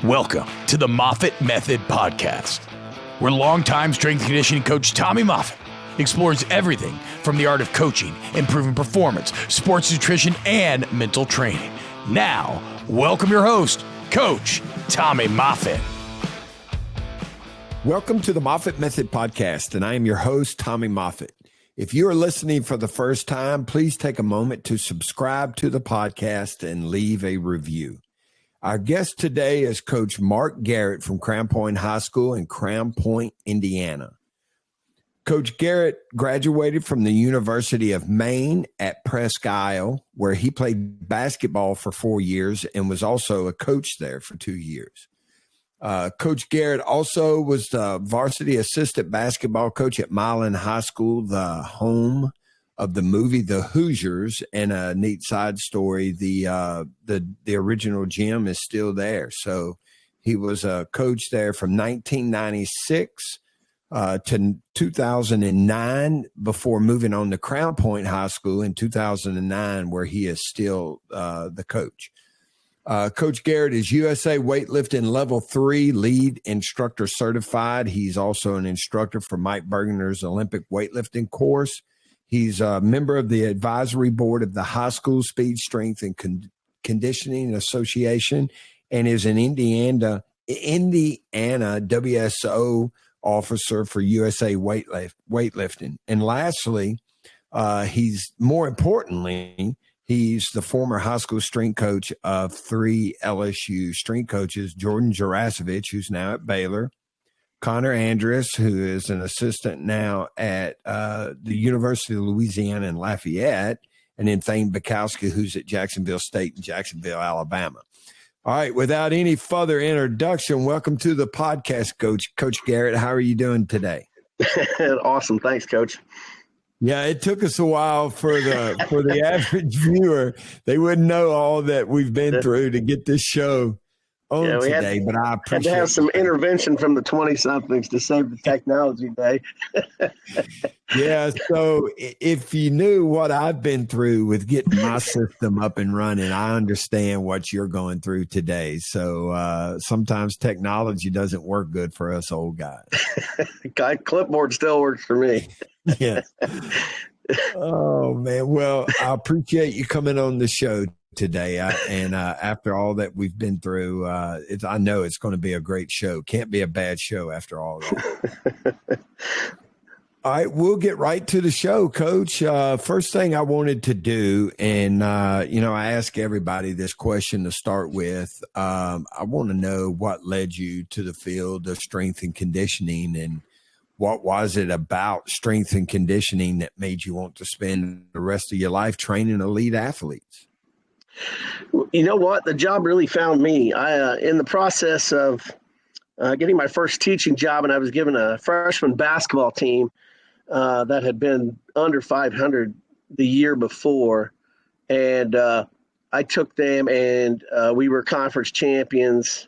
Welcome to the Moffitt Method Podcast, where longtime strength and conditioning coach Tommy Moffitt explores everything from the art of coaching, improving performance, sports nutrition, and mental training. Now, welcome your host, Coach Tommy Moffitt. Welcome to the Moffitt Method Podcast, and I am your host, Tommy Moffitt. If you are listening for the first time, please take a moment to subscribe to the podcast and leave a review. Our guest today is Coach Mark Garrett from Crown Point High School in Crown Point, Indiana. Coach Garrett graduated from the University of Maine at Presque Isle, where he played basketball for 4 years and was also a coach there for 2 years. Coach Garrett also was the varsity assistant basketball coach at Milan High School, the home of the movie The Hoosiers. And a neat side story, the original gym is still there. So he was a coach there from 1996 to 2009 before moving on to Crown Point High School in 2009, where he is still the coach. Coach Garrett is USA Weightlifting Level 3 Lead Instructor Certified. He's also an instructor for Mike Bergener's Olympic Weightlifting course. He's a member of the advisory board of the High School Speed, Strength, and Conditioning Association and is an Indiana WSO officer for USA Weightlifting. And lastly, he's the former high school strength coach of 3 LSU strength coaches, Jordan Jarasevich, who's now at Baylor, Connor Andrus, who is an assistant now at the University of Louisiana in Lafayette, and then Thane Bukowski, who's at Jacksonville State in Jacksonville, Alabama. All right, without any further introduction, welcome to the podcast, Coach Garrett. How are you doing today? Awesome. Thanks, Coach. Yeah, it took us a while for the average viewer. They wouldn't know all that we've been through to get this show on today, but I appreciate had to have some intervention from the 20-somethings to save the technology day. Yeah, so if you knew what I've been through with getting my system up and running, I understand what you're going through today. So sometimes technology doesn't work good for us old guys. Clipboard still works for me. Yeah. Oh, man. Well, I appreciate you coming on the show today. After all that we've been through, I know it's going to be a great show. Can't be a bad show after all that. All right, we'll get right to the show, Coach. First thing I wanted to do, and, I ask everybody this question to start with. I want to know what led you to the field of strength and conditioning, and what was it about strength and conditioning that made you want to spend the rest of your life training elite athletes? You know what? The job really found me. In the process of getting my first teaching job, and I was given a freshman basketball team that had been under 500 the year before. And I took them, and we were conference champions.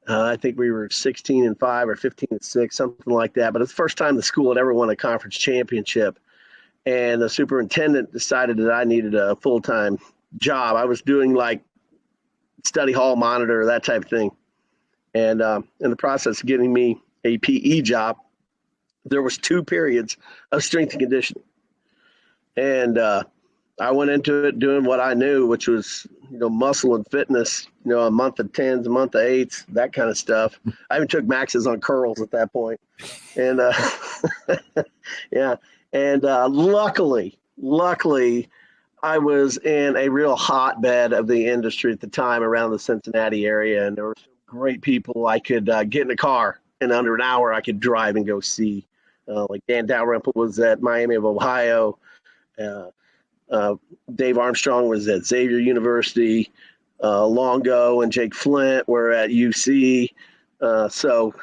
I think we were 16-5 or 15-6, something like that. But it's the first time the school had ever won a conference championship. And the superintendent decided that I needed a full-time job. I was doing like study hall monitor, that type of thing. And in the process of getting me a PE job, there was 2 periods of strength and conditioning. And I went into it doing what I knew, which was, muscle and fitness, a month of 10s, a month of 8s, that kind of stuff. I even took maxes on curls at that point. And yeah. And luckily, I was in a real hotbed of the industry at the time around the Cincinnati area. And there were some great people I could get in a car in under an hour. I could drive and go see. Like Dan Dalrymple was at Miami of Ohio. Dave Armstrong was at Xavier University. Longo and Jake Flint were at UC. So,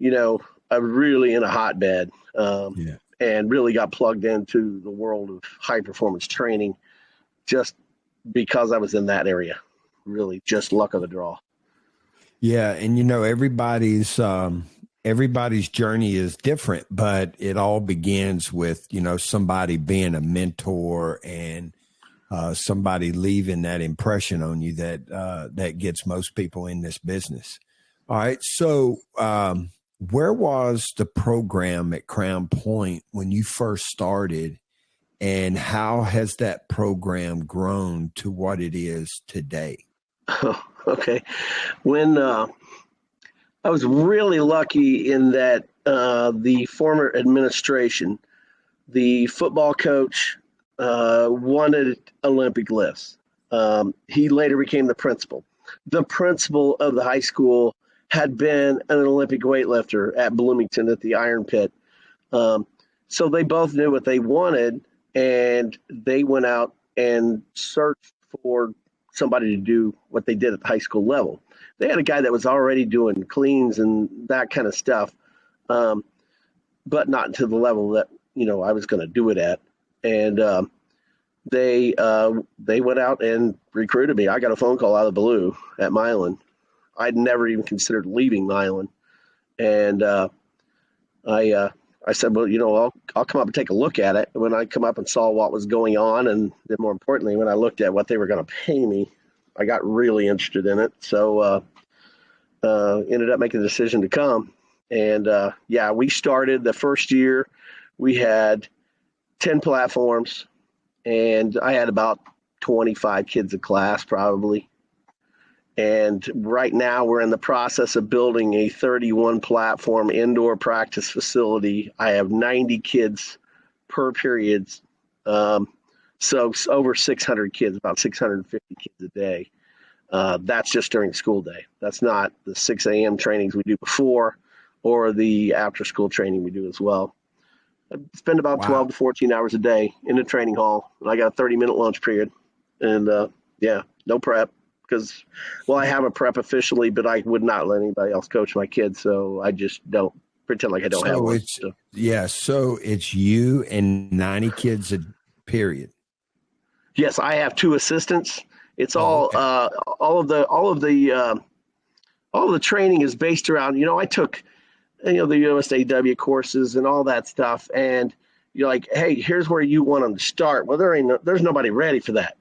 I was really in a hotbed and really got plugged into the world of high performance training just because I was in that area. Really just luck of the draw. Yeah. And, everybody's journey is different, but it all begins with, somebody being a mentor and somebody leaving that impression on you that gets most people in this business. All right. So, where was the program at Crown Point when you first started, and how has that program grown to what it is today? Oh, okay. When I was really lucky in that the former administration, the football coach, wanted Olympic lifts. He later became the principal. The principal of the high school had been an Olympic weightlifter at Bloomington at the Iron Pit. So they both knew what they wanted, and they went out and searched for somebody to do what they did at the high school level. They had a guy that was already doing cleans and that kind of stuff, but not to the level that, I was going to do it at. And they went out and recruited me. I got a phone call out of the blue at Milan. I'd never even considered leaving Milan. And I said, well, I'll come up and take a look at it. When I come up and saw what was going on, and then more importantly, when I looked at what they were going to pay me, I got really interested in it. So ended up making the decision to come. And we started the first year. We had 10 platforms, and I had about 25 kids a class probably. And right now we're in the process of building a 31 platform indoor practice facility. I have 90 kids per periods. So over 600 kids, about 650 kids a day. That's just during the school day. That's not the 6 a.m. trainings we do before or the after school training we do as well. I spend about 12 to 14 hours a day in the training hall. And I got a 30-minute lunch period. And no prep. Because, I have a prep officially, but I would not let anybody else coach my kids. So I just don't pretend like I don't have one. So it's you and 90 kids a period. Yes, I have 2 assistants. It's all of the training is based around. I took, the USAW courses and all that stuff, and you're like, hey, here's where you want them to start. Well, there's nobody ready for that.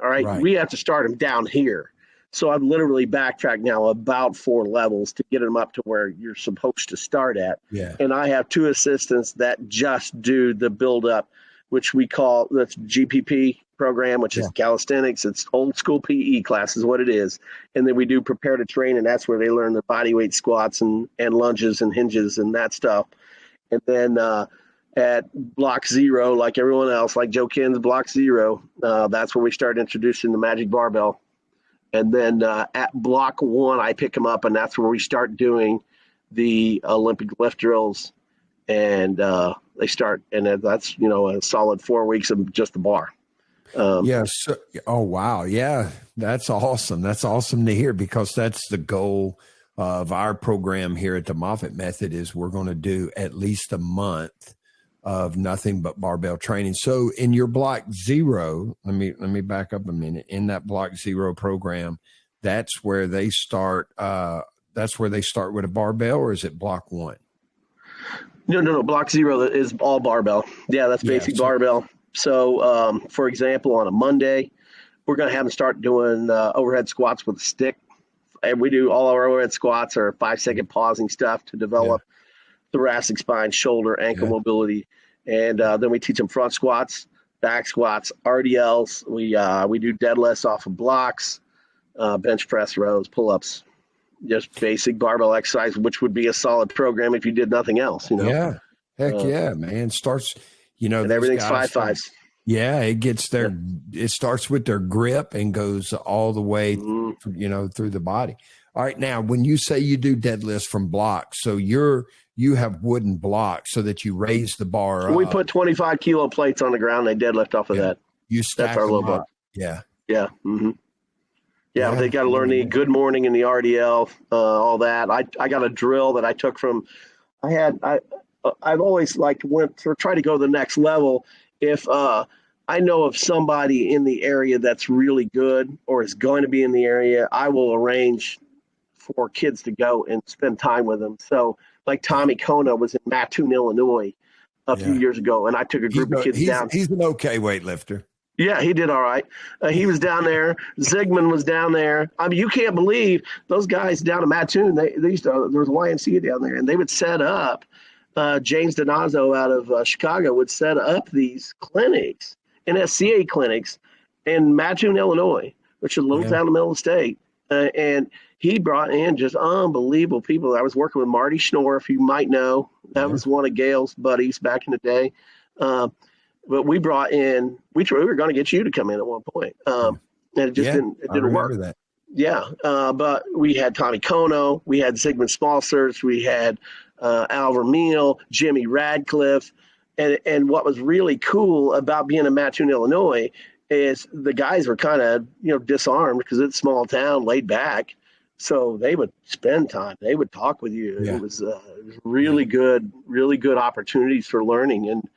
All right. We have to start them down here. So I've literally backtracked now about 4 levels to get them up to where you're supposed to start at. Yeah. And I have 2 assistants that just do the build up, which we call that's GPP program, which is calisthenics. It's old school PE class is what it is. And then we do prepare to train, and that's where they learn the body weight squats and lunges and hinges and that stuff. And then at block 0, like everyone else, like Joe Kinn's block 0, that's where we start introducing the magic barbell. And then at block 1, I pick them up, and that's where we start doing the Olympic lift drills. And they start, and that's, a solid 4 weeks of just the bar. Oh, wow. Yeah, that's awesome. That's awesome to hear, because that's the goal of our program here at the Moffitt Method is we're going to do at least a month of nothing but barbell training. So in your block 0, let me back up a minute. In that block 0 program, that's where they start. That's where they start with a barbell, or is it block 1? No. Block 0 is all barbell. Yeah, that's basic barbell. So, for example, on a Monday, we're going to have them start doing overhead squats with a stick. And we do all our overhead squats or 5-second pausing stuff to develop thoracic spine, shoulder, ankle mobility. And then we teach them front squats, back squats, RDLs. We do deadlifts off of blocks, bench press, rows, pull-ups, just basic barbell exercise, which would be a solid program if you did nothing else. Yeah. Heck yeah, man. Starts, and everything's 5-5s. Yeah, it starts with their grip and goes all the way, through the body. All right. Now, when you say you do deadlifts from blocks, so you have wooden blocks so that you raise the bar up. We put 25 kilo plates on the ground. They deadlift off of that. You stack That's our them low bar. up. Yeah. Yeah. Mm-hmm. Yeah. They got to learn the good morning and the RDL, all that. I got a drill that I took from, I've always try to go to the next level. If I know of somebody in the area that's really good or is going to be in the area, I will arrange for kids to go and spend time with them. So like Tommy Kona was in Mattoon, Illinois a few years ago, and I took a group of kids down. He's an okay weightlifter. Yeah, he did all right. He was down there. Zygmunt was down there. I mean, you can't believe those guys down in Mattoon. They used to, there was a YMCA down there, and they would set up. James Donazo out of Chicago would set up these clinics, NSCA clinics, in Mattoon, Illinois, which is a little town in the middle of the state. And he brought in just unbelievable people. I was working with Marty Schnorr, if you might know. That was one of Gail's buddies back in the day. But we brought in, we were going to get you to come in at one point. And it just didn't work. That. Yeah. But we had Tommy Kono, we had Zygmunt Smalsers, we had Al Vermeil, Jimmy Radcliffe. And what was really cool about being in Mattoon, Illinois, is the guys were kind of, disarmed because it's a small town, laid back. So they would spend time. They would talk with you. Yeah. It was really good opportunities for learning. And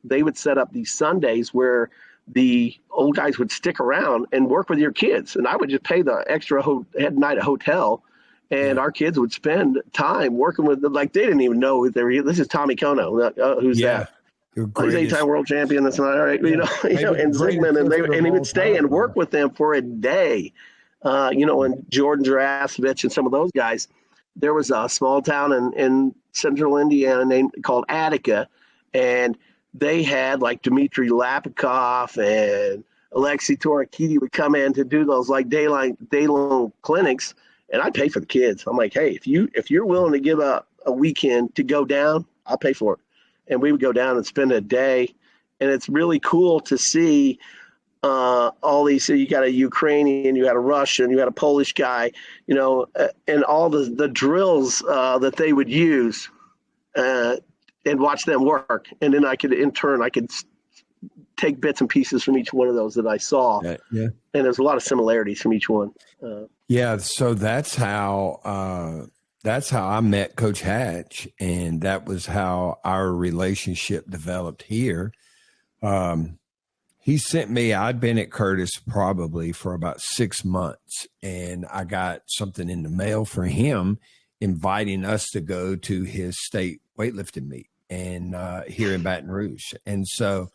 they would set up these Sundays where the old guys would stick around and work with your kids. And I would just pay the extra head night at hotel. And our kids would spend time working with them. Like, they didn't even know who they were. This is Tommy Kono. Who's that? He's 8-time world champion. That's not all right. And Zygmunt, and he would stay and work with them for a day. And Jordan Jarasovich and some of those guys. There was a small town in central Indiana called Attica, and they had like Dmitry Lapikov and Alexei Torakiti would come in to do those like day-long clinics, and I'd pay for the kids. I'm like, hey, if you're willing to give up a weekend to go down, I'll pay for it. And we would go down and spend a day, and it's really cool to see all these. So you got a Ukrainian, you got a Russian, you got a Polish guy, and all the drills that they would use, and watch them work. And then I could take bits and pieces from each one of those that I saw. Yeah. And there's a lot of similarities from each one. So that's how I met Coach Hatch, and that was how our relationship developed here. He sent me, I'd been at Curtis probably for about 6 months, and I got something in the mail for him inviting us to go to his state weightlifting meet and here in Baton Rouge. And so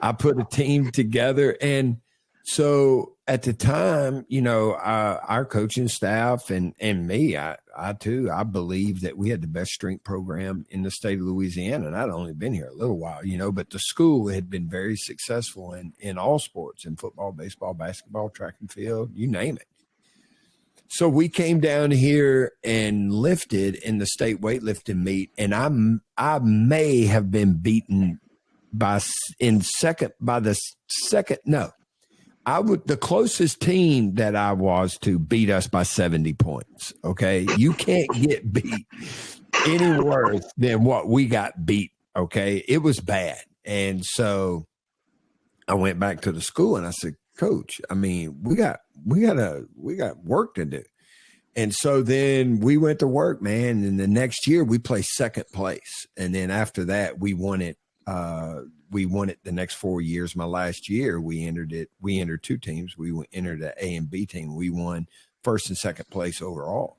I put a team together. And so at the time, our coaching staff and me, I too, I believe that we had the best strength program in the state of Louisiana. And I'd only been here a little while, but the school had been very successful in all sports, in football, baseball, basketball, track and field, you name it. So we came down here and lifted in the state weightlifting meet, and I may have been beaten the closest team that I was to beat us by 70 points. Okay. You can't get beat any worse than what we got beat. Okay. It was bad. And so I went back to the school and I said, Coach, I mean, we got work to do. And so then we went to work, man. And the next year we placed second place. And then after that, we won it the next 4 years. My last year, we entered two teams. We entered an A and B team. We won first and second place overall.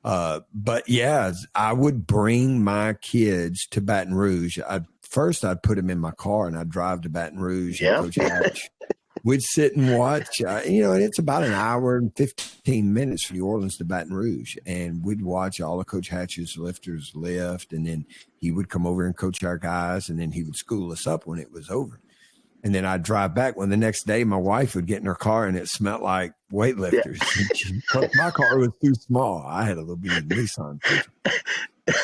But yeah, I would bring my kids to Baton Rouge. I'd put them in my car and I'd drive to Baton Rouge. Yeah. And Coach Hatch. We'd sit and watch, and it's about an hour and 15 minutes from New Orleans to Baton Rouge. And we'd watch all of Coach Hatch's lifters lift. And then he would come over and coach our guys. And then he would school us up when it was over. And then I'd drive back. When the next day, my wife would get in her car and it smelled like weightlifters. Yeah. My car was too small. I had a little bit of Nissan.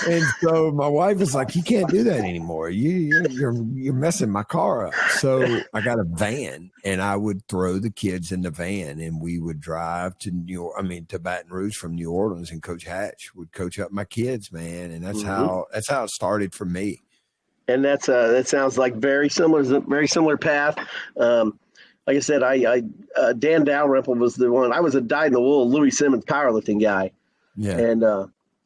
And so my wife was like, you can't do that anymore. You're messing my car up. So I got a van and I would throw the kids in the van and we would drive to Baton Rouge from New Orleans, and Coach Hatch would coach up my kids, man. And that's how it started for me. And that sounds like very similar path. Like I said, Dan Dalrymple was the one. I was a dyed-in-the-wool Louis Simmons powerlifting guy. Yeah.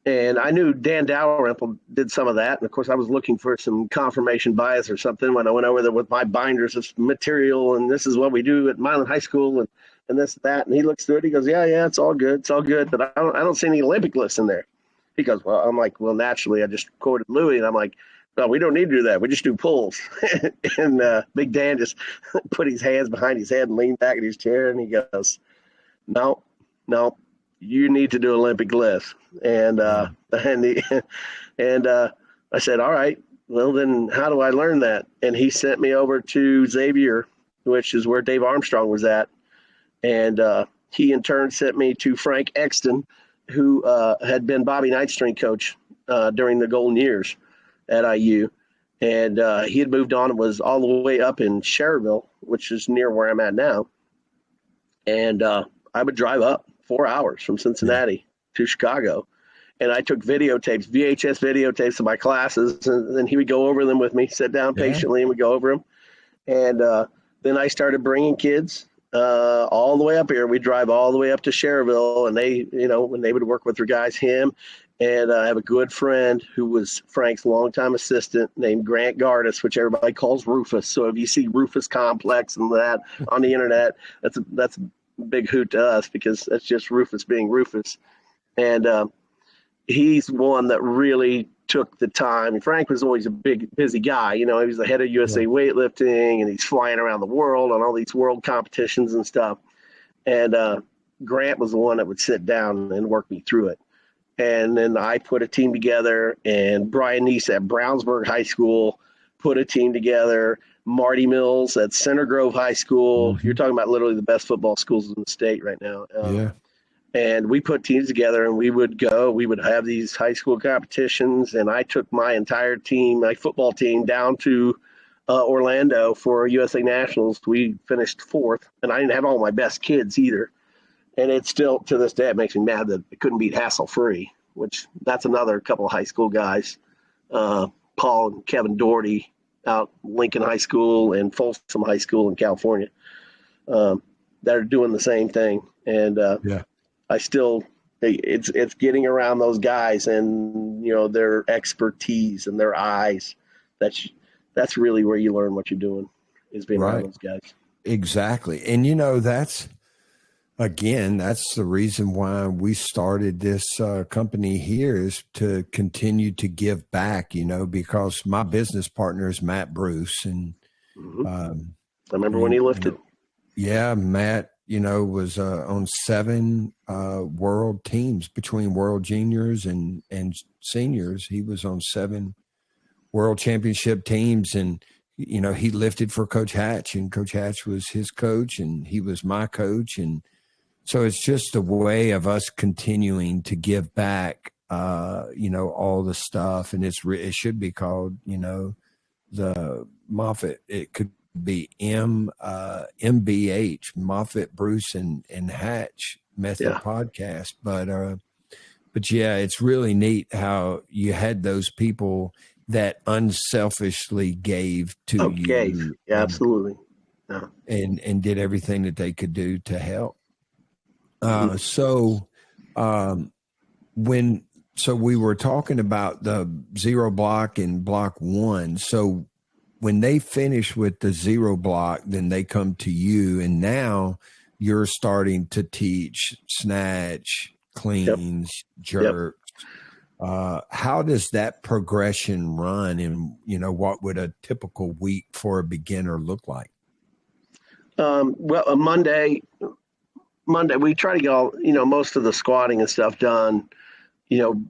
And I knew Dan Dalrymple did some of that. And, of course, I was looking for some confirmation bias or something when I went over there with my binders of material, and this is what we do at Milan High School and this, that. And he looks through it. He goes, yeah, it's all good. It's all good. But I don't see any Olympic lifts in there. He goes, well, I'm like, well, naturally, I just quoted Louis. And I'm like, No, we don't need to do that. We just do pulls. And Big Dan just put his hands behind his head and leaned back in his chair, and he goes, no, you need to do Olympic lifts. And I said, all right, well, then how do I learn that? And he sent me over to Xavier, which is where Dave Armstrong was at. And he in turn sent me to Frank Exton, who had been Bobby Knight's strength coach during the golden years at IU. And he had moved on and was all the way up in Cherville, which is near where I'm at now. And I would drive up 4 hours from Cincinnati to Chicago. And I took VHS videotapes of my classes, and then he would go over them with me, sit down patiently, and we'd go over them. And then I started bringing kids all the way up here. We'd drive all the way up to Cherville, and they, when they would work with their guys, him. And I have a good friend who was Frank's longtime assistant named Grant Gardis, which everybody calls Rufus. So if you see Rufus Complex and that on the internet, that's a big hoot to us, because that's just Rufus being Rufus. And he's one that really took the time. Frank was always a big, busy guy. He was the head of USA weightlifting, and he's flying around the world on all these world competitions and stuff. And Grant was the one that would sit down and work me through it. And then I put a team together, and Brian Neese at Brownsburg High School put a team together. Marty Mills at Center Grove High School. You're talking about literally the best football schools in the state right now. And we put teams together, and we would have these high school competitions. And I took my entire team, my football team, down to Orlando for USA Nationals. We finished 4th, and I didn't have all my best kids either. And it's still, to this day, it makes me mad that it couldn't beat Hassle Free, which that's another couple of high school guys, Paul and Kevin Doherty out Lincoln High School and Folsom High School in California, that are doing the same thing. And I still, it's getting around those guys and, their expertise and their eyes. That's really where you learn what you're doing, is being around those guys. Exactly. And, that's the reason why we started this company here, is to continue to give back, because my business partner is Matt Bruce. And I remember when he lifted. Matt, was on 7 world teams between world juniors and seniors. He was on 7 world championship teams, and he lifted for Coach Hatch, and Coach Hatch was his coach, and he was my coach. And so it's just a way of us continuing to give back, all the stuff. And it should be called, the Moffitt. It could be MBH, Moffitt, Bruce, and Hatch Method Podcast. But yeah, it's really neat how you had those people that unselfishly gave to you. Yeah, absolutely. And did everything that they could do to help. So we were talking about the 0 block and block 1. So when they finish with the 0 block, then they come to you, and now you're starting to teach snatch, cleans, jerks. How does that progression run, and what would a typical week for a beginner look like? Well, Monday we try to get all, most of the squatting and stuff done,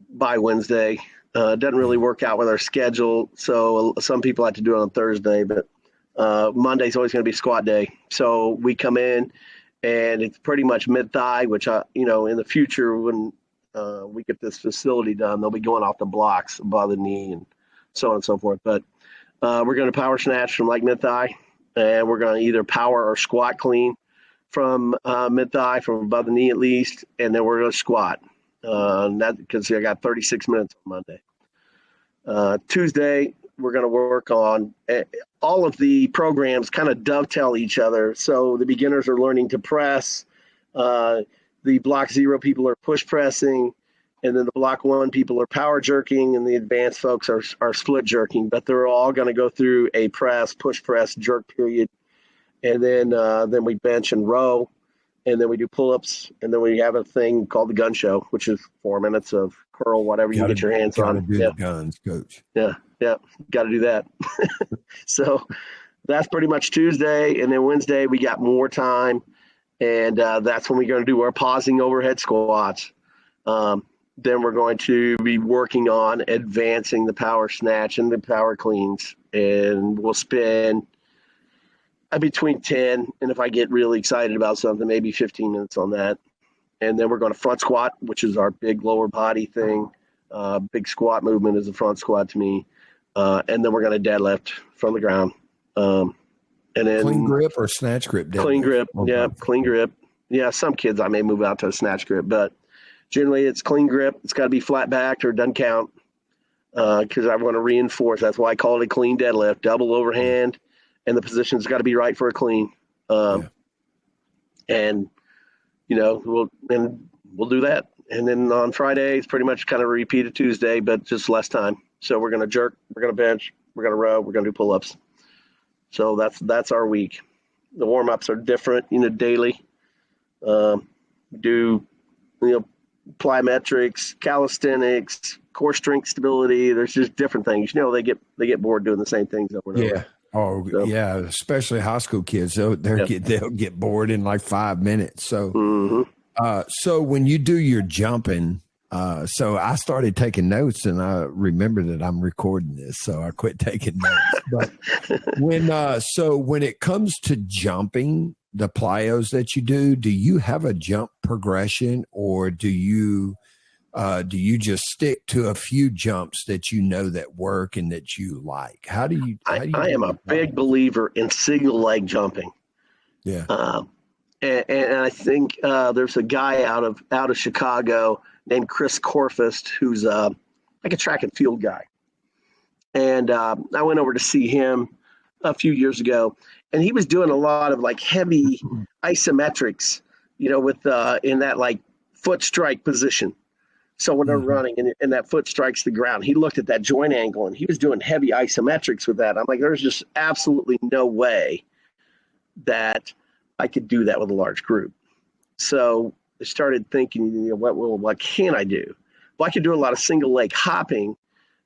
by Wednesday. Doesn't really work out with our schedule. So some people have to do it on Thursday, but Monday's always going to be squat day. So we come in, and it's pretty much mid-thigh, which, in the future when we get this facility done, they'll be going off the blocks above the knee and so on and so forth. But we're going to power snatch from like mid-thigh, and we're going to either power or squat clean from mid-thigh, from above the knee at least, and then we're going to squat. That because I got 36 minutes on Monday. Tuesday, we're going to work on all of the programs kind of dovetail each other. So the beginners are learning to press. The block 0 people are push pressing, and then the block 1 people are power jerking, and the advanced folks are split jerking. But they're all going to go through a push press, jerk period, and then we bench and row. and then we do pull-ups, and then we have a thing called the gun show, which is 4 minutes of curl, whatever you can get your hands on. Gotta do the guns, Coach. Yeah, got to do that. So that's pretty much Tuesday, and then Wednesday we got more time, and that's when we're going to do our pausing overhead squats. Then we're going to be working on advancing the power snatch and the power cleans, and we'll spend between 10 and, if I get really excited about something, maybe 15 minutes on that. And then we're going to front squat, which is our big lower body thing. Big squat movement is a front squat to me. And then we're going to deadlift from the ground. And then Clean grip or snatch grip? Deadlift? Clean grip. Yeah, clean grip. Yeah, some kids I may move out to a snatch grip, but generally it's clean grip. It's got to be flat backed or it doesn't count, because I want to reinforce. That's why I call it a clean deadlift, double overhand. And the position's got to be right for a clean. And, we'll do that. And then on Friday, it's pretty much kind of a repeat of Tuesday, but just less time. So we're going to jerk, we're going to bench, we're going to row, we're going to do pull-ups. So that's our week. The warm-ups are different, daily. Do, plyometrics, calisthenics, core strength stability. There's just different things. They get bored doing the same things over and over. Oh, so, yeah, especially high school kids. They'll get bored in like 5 minutes. So, so when you do your jumping, so I started taking notes, and I remember that I'm recording this, so I quit taking notes. But when it comes to jumping, the plyos that you do you have a jump progression, or do you just stick to a few jumps that that work and that you like? How do you I am a big believer in single leg jumping. Yeah. And I think there's a guy out of Chicago named Chris Corfist, who's like a track and field guy. And I went over to see him a few years ago, and he was doing a lot of like heavy isometrics, with in that like foot strike position. So when they're running and that foot strikes the ground, he looked at that joint angle, and he was doing heavy isometrics with that. I'm like, there's just absolutely no way that I could do that with a large group. So I started thinking, what can I do? Well, I could do a lot of single leg hopping.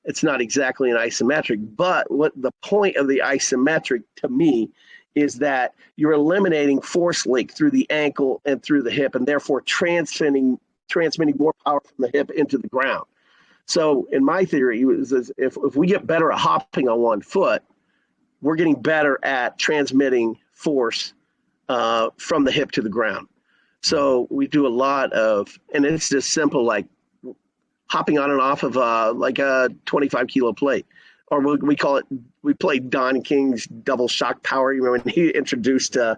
It's not exactly an isometric, but what the point of the isometric to me is that you're eliminating force link through the ankle and through the hip, and therefore transmitting more power from the hip into the ground. So in my theory, if we get better at hopping on one foot, we're getting better at transmitting force from the hip to the ground. So we do a lot of, and it's just simple, like hopping on and off of like a 25 kilo plate, or we call it, we played Don King's double shock power. You remember when he introduced, I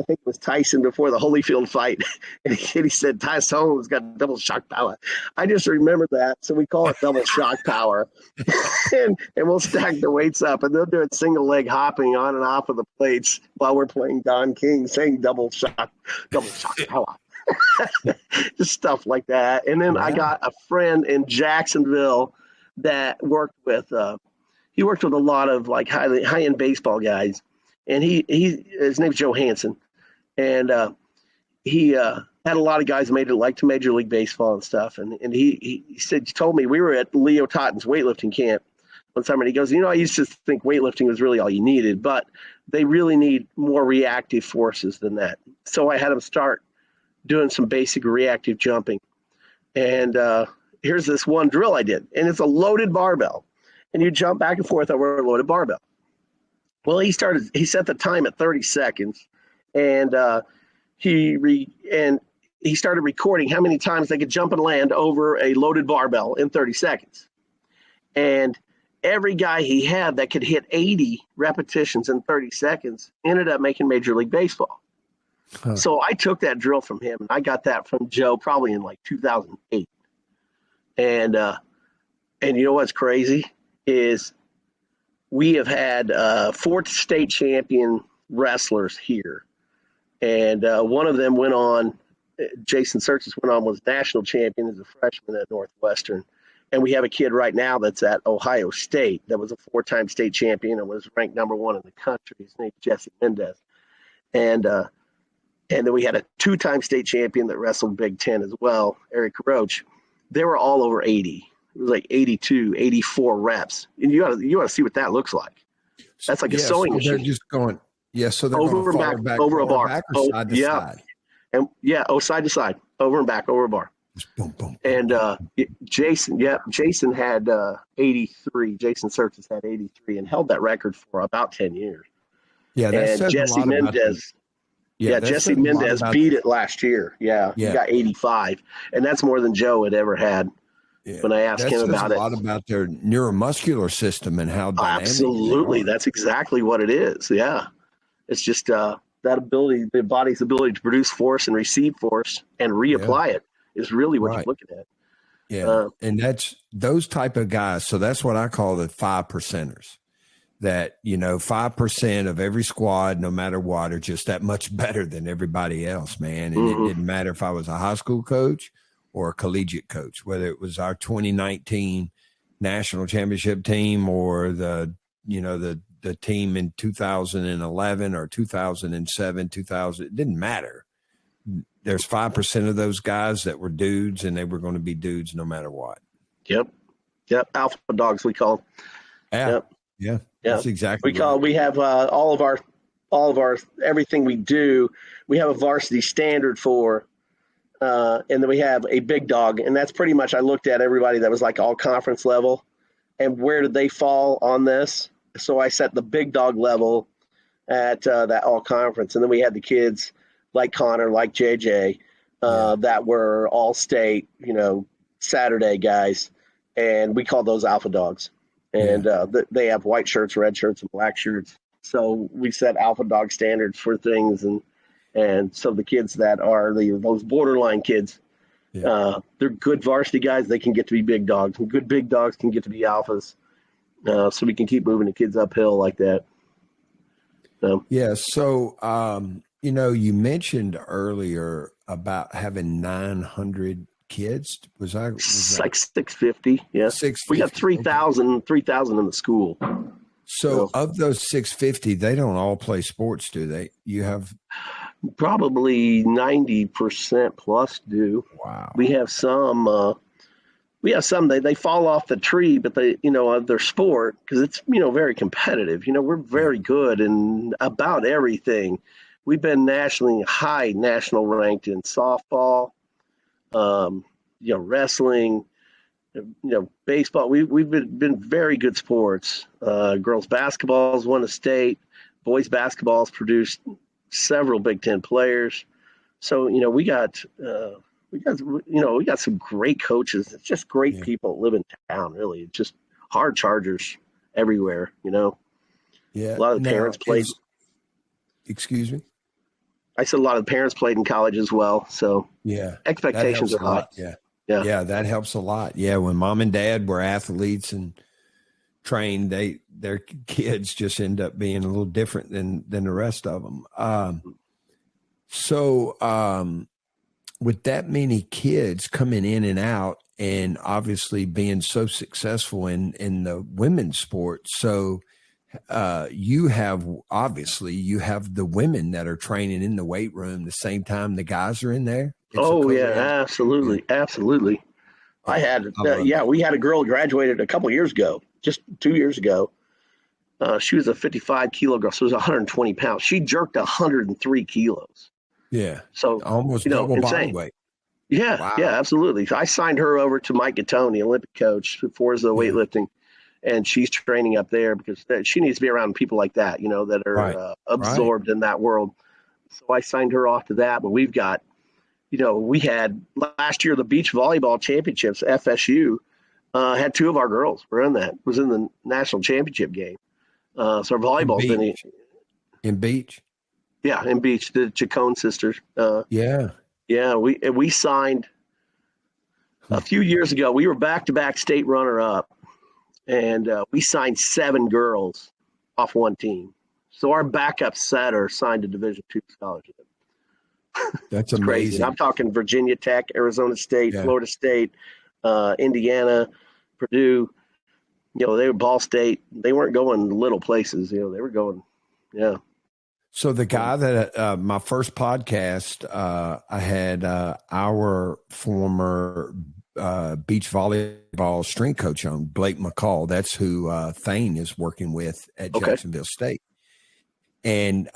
think it was Tyson before the Holyfield fight, and he said Tyson Holmes got double shock power. I just remember that, so we call it double shock power, and we'll stack the weights up, and they'll do it single leg hopping on and off of the plates while we're playing Don King, saying double shock power, just stuff like that. And then I got a friend in Jacksonville that worked with a lot of like high end baseball guys, and his name's Joe Hansen. And he had a lot of guys who made it like to Major League Baseball and stuff. And he told me, we were at Leo Totten's weightlifting camp one time, and he goes, I used to think weightlifting was really all you needed, but they really need more reactive forces than that. So I had him start doing some basic reactive jumping. And here's this one drill I did, and it's a loaded barbell. And you jump back and forth over a loaded barbell. Well, he set the time at 30 seconds. And he started recording how many times they could jump and land over a loaded barbell in 30 seconds. And every guy he had that could hit 80 repetitions in 30 seconds ended up making Major League Baseball. Huh. So I took that drill from him. I got that from Joe probably in like 2008. And you know what's crazy is we have had 4 state champion wrestlers here. And one of them went on, Jason Sertzes was national champion as a freshman at Northwestern. And we have a kid right now that's at Ohio State that was a 4-time state champion and was ranked #1 in the country. His name's Jesse Mendez. And And then we had a 2-time state champion that wrestled Big Ten as well, Eric Roach. They were all over 80. It was like 82, 84 reps. And you ought to see what that looks like. That's like a sewing machine. They're just going, so they're over going and forward, back, over a bar. Back or side to side. And side to side, over and back, over a bar. Just boom, boom. And Jason had 83. Jason Surtis had 83 and held that record for about 10 years. Yeah, that says Jesse Mendez. Jesse Mendez beat it last year. Yeah, he got 85, and that's more than Joe had ever had. Yeah. When I asked him about it, a lot about their neuromuscular system and how dynamic. Absolutely, that's exactly what it is. Yeah, it's just that ability, the body's ability to produce force and receive force and reapply it is really what you're looking at. Yeah, and that's those type of guys. So that's what I call the 5%ers. That 5% of every squad, no matter what, are just that much better than everybody else, man. And it didn't matter if I was a high school coach or a collegiate coach, whether it was our 2019 national championship team or the team in 2011 or 2007, 2000, it didn't matter. There's 5% of those guys that were dudes, and they were going to be dudes no matter what. Yep. Alpha dogs, we call them. Yeah. Yep. Yeah. That's exactly. We have all of our everything we do. We have a varsity standard for, and then we have a big dog, and that's pretty much. I looked at everybody that was like all conference level, and where did they fall on this? So I set the big dog level at that all conference, and then we had the kids like Connor, like JJ, that were all state, Saturday guys, and we call those alpha dogs. And they have white shirts, red shirts, and black shirts. So we set alpha dog standards for things, and so the kids that are those borderline kids, they're good varsity guys. They can get to be big dogs, and good big dogs can get to be alphas. So we can keep moving the kids uphill like that. So you mentioned earlier about having 900 kids. Was like 650? Yeah, 650. We got 3,000 in the school. So of those 650, they don't all play sports, do they? You have probably 90% plus do. Wow. We have some. They fall off the tree, but they of their sport, because it's very competitive. We're very good in about everything. We've been national ranked in softball. Wrestling, baseball. We've been very good sports. Girls basketball has won a state. Boys basketball has produced several Big Ten players. So we got some great coaches. It's just great people that live in town. Really, it's just hard chargers everywhere. Yeah. A lot of the parents played. Excuse me. I said a lot of the parents played in college as well. So expectations are high. Yeah, that helps a lot. Yeah, when mom and dad were athletes and trained, their kids just end up being a little different than the rest of them. With that many kids coming in and out, and obviously being so successful in the women's sport, so you have the women that are training in the weight room the same time the guys are in there. Absolutely. I had we had a girl graduated a couple of years ago, just 2 years ago. She was a 55 kilo girl, so it was 120 pounds. She jerked 103 kilos. Yeah, so almost double body weight. Yeah, wow. Yeah, absolutely. I signed her over to Mike Gattoni, Olympic coach for Forza weightlifting. And she's training up there because she needs to be around people like that, that are absorbed in that world. So I signed her off to that. But we've got, we had last year the beach volleyball championships. FSU had 2 of our girls were in that. Was in the national championship game. So our volleyball's been in beach. Yeah, in beach, the Chacon sisters. We signed a few years ago. We were back-to-back state runner-up. And we signed 7 girls off one team. So our backup setter signed a Division II scholarship. That's amazing. Crazy. I'm talking Virginia Tech, Arizona State, Florida State, Indiana, Purdue. They were Ball State. They weren't going little places. They were going, So the guy that my first podcast, I had our former beach volleyball strength coach on, Blake McCall. That's who Thane is working with at Jacksonville State. And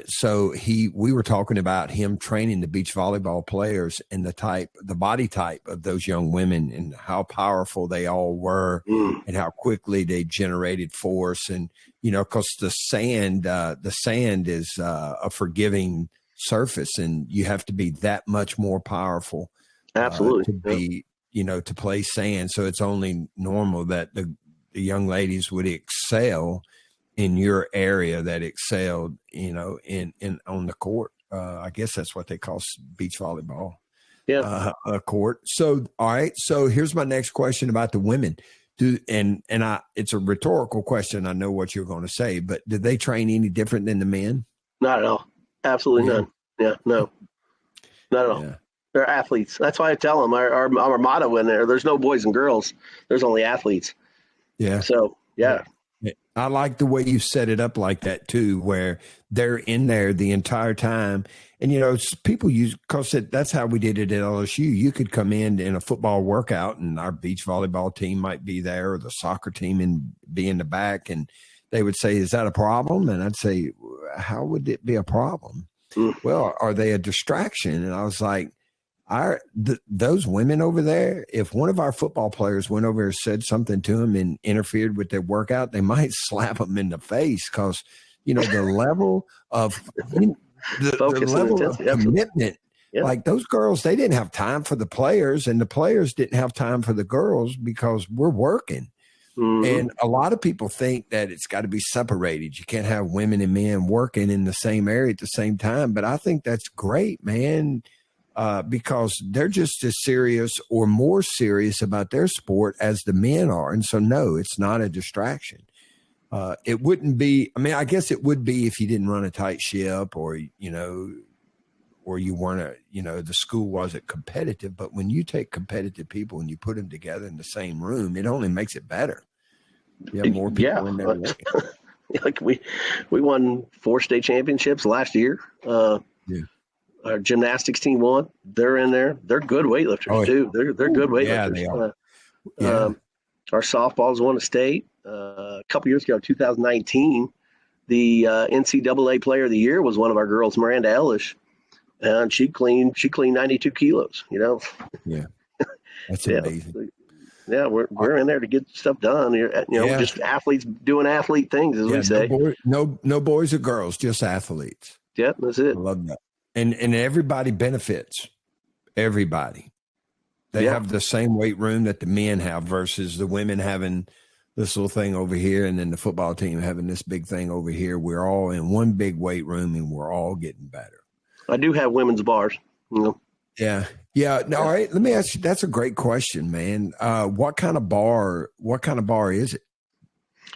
so we were talking about him training the beach volleyball players and the body type of those young women and how powerful they all were and how quickly they generated force. And, because the sand is a forgiving surface, and you have to be that much more powerful to be, to play sand. So it's only normal that the young ladies would excel in your area that excelled, in on the court. I guess that's what they call beach volleyball. Yeah. Court. So, all right. So here's my next question about the women. It's a rhetorical question. I know what you're going to say, but did they train any different than the men? Not at all. Absolutely none. Yeah, no, not at all. Yeah. They're athletes. That's why I tell them our motto in there's no boys and girls. There's only athletes. Yeah. So, yeah. I like the way you set it up like that too, where they're in there the entire time. And, people because that's how we did it at LSU. You could come in a football workout and our beach volleyball team might be there, or the soccer team and be in the back. And they would say, is that a problem? And I'd say, how would it be a problem? Well, are they a distraction? And I was like, those women over there, if one of our football players went over and said something to them and interfered with their workout, they might slap them in the face because, the level of commitment, like those girls, they didn't have time for the players, and the players didn't have time for the girls because we're working. And a lot of people think that it's got to be separated. You can't have women and men working in the same area at the same time. But I think that's great, man. Because they're just as serious or more serious about their sport as the men are. And so, no, it's not a distraction. It wouldn't be, I guess it would be if you didn't run a tight ship or you weren't, the school wasn't competitive. But when you take competitive people and you put them together in the same room, it only makes it better. You have more people in there working. Like we won 4 state championships last year. Our gymnastics team won. They're in there. They're good weightlifters too. They're good weightlifters. Yeah, they are. Our softballs won a state a couple years ago, 2019. The NCAA Player of the Year was one of our girls, Miranda Ellish, and she cleaned 92 kilos. Yeah, that's amazing. Yeah, we're in there to get stuff done. Just athletes doing athlete things, as we say. No boys or girls, just athletes. Yeah, that's it. I love that. And everybody benefits. Everybody. They have the same weight room that the men have versus the women having this little thing over here and then the football team having this big thing over here. We're all in one big weight room and we're all getting better. I do have women's bars. Yeah. Yeah. No, all right. Let me ask you, that's a great question, man. What kind of bar is it?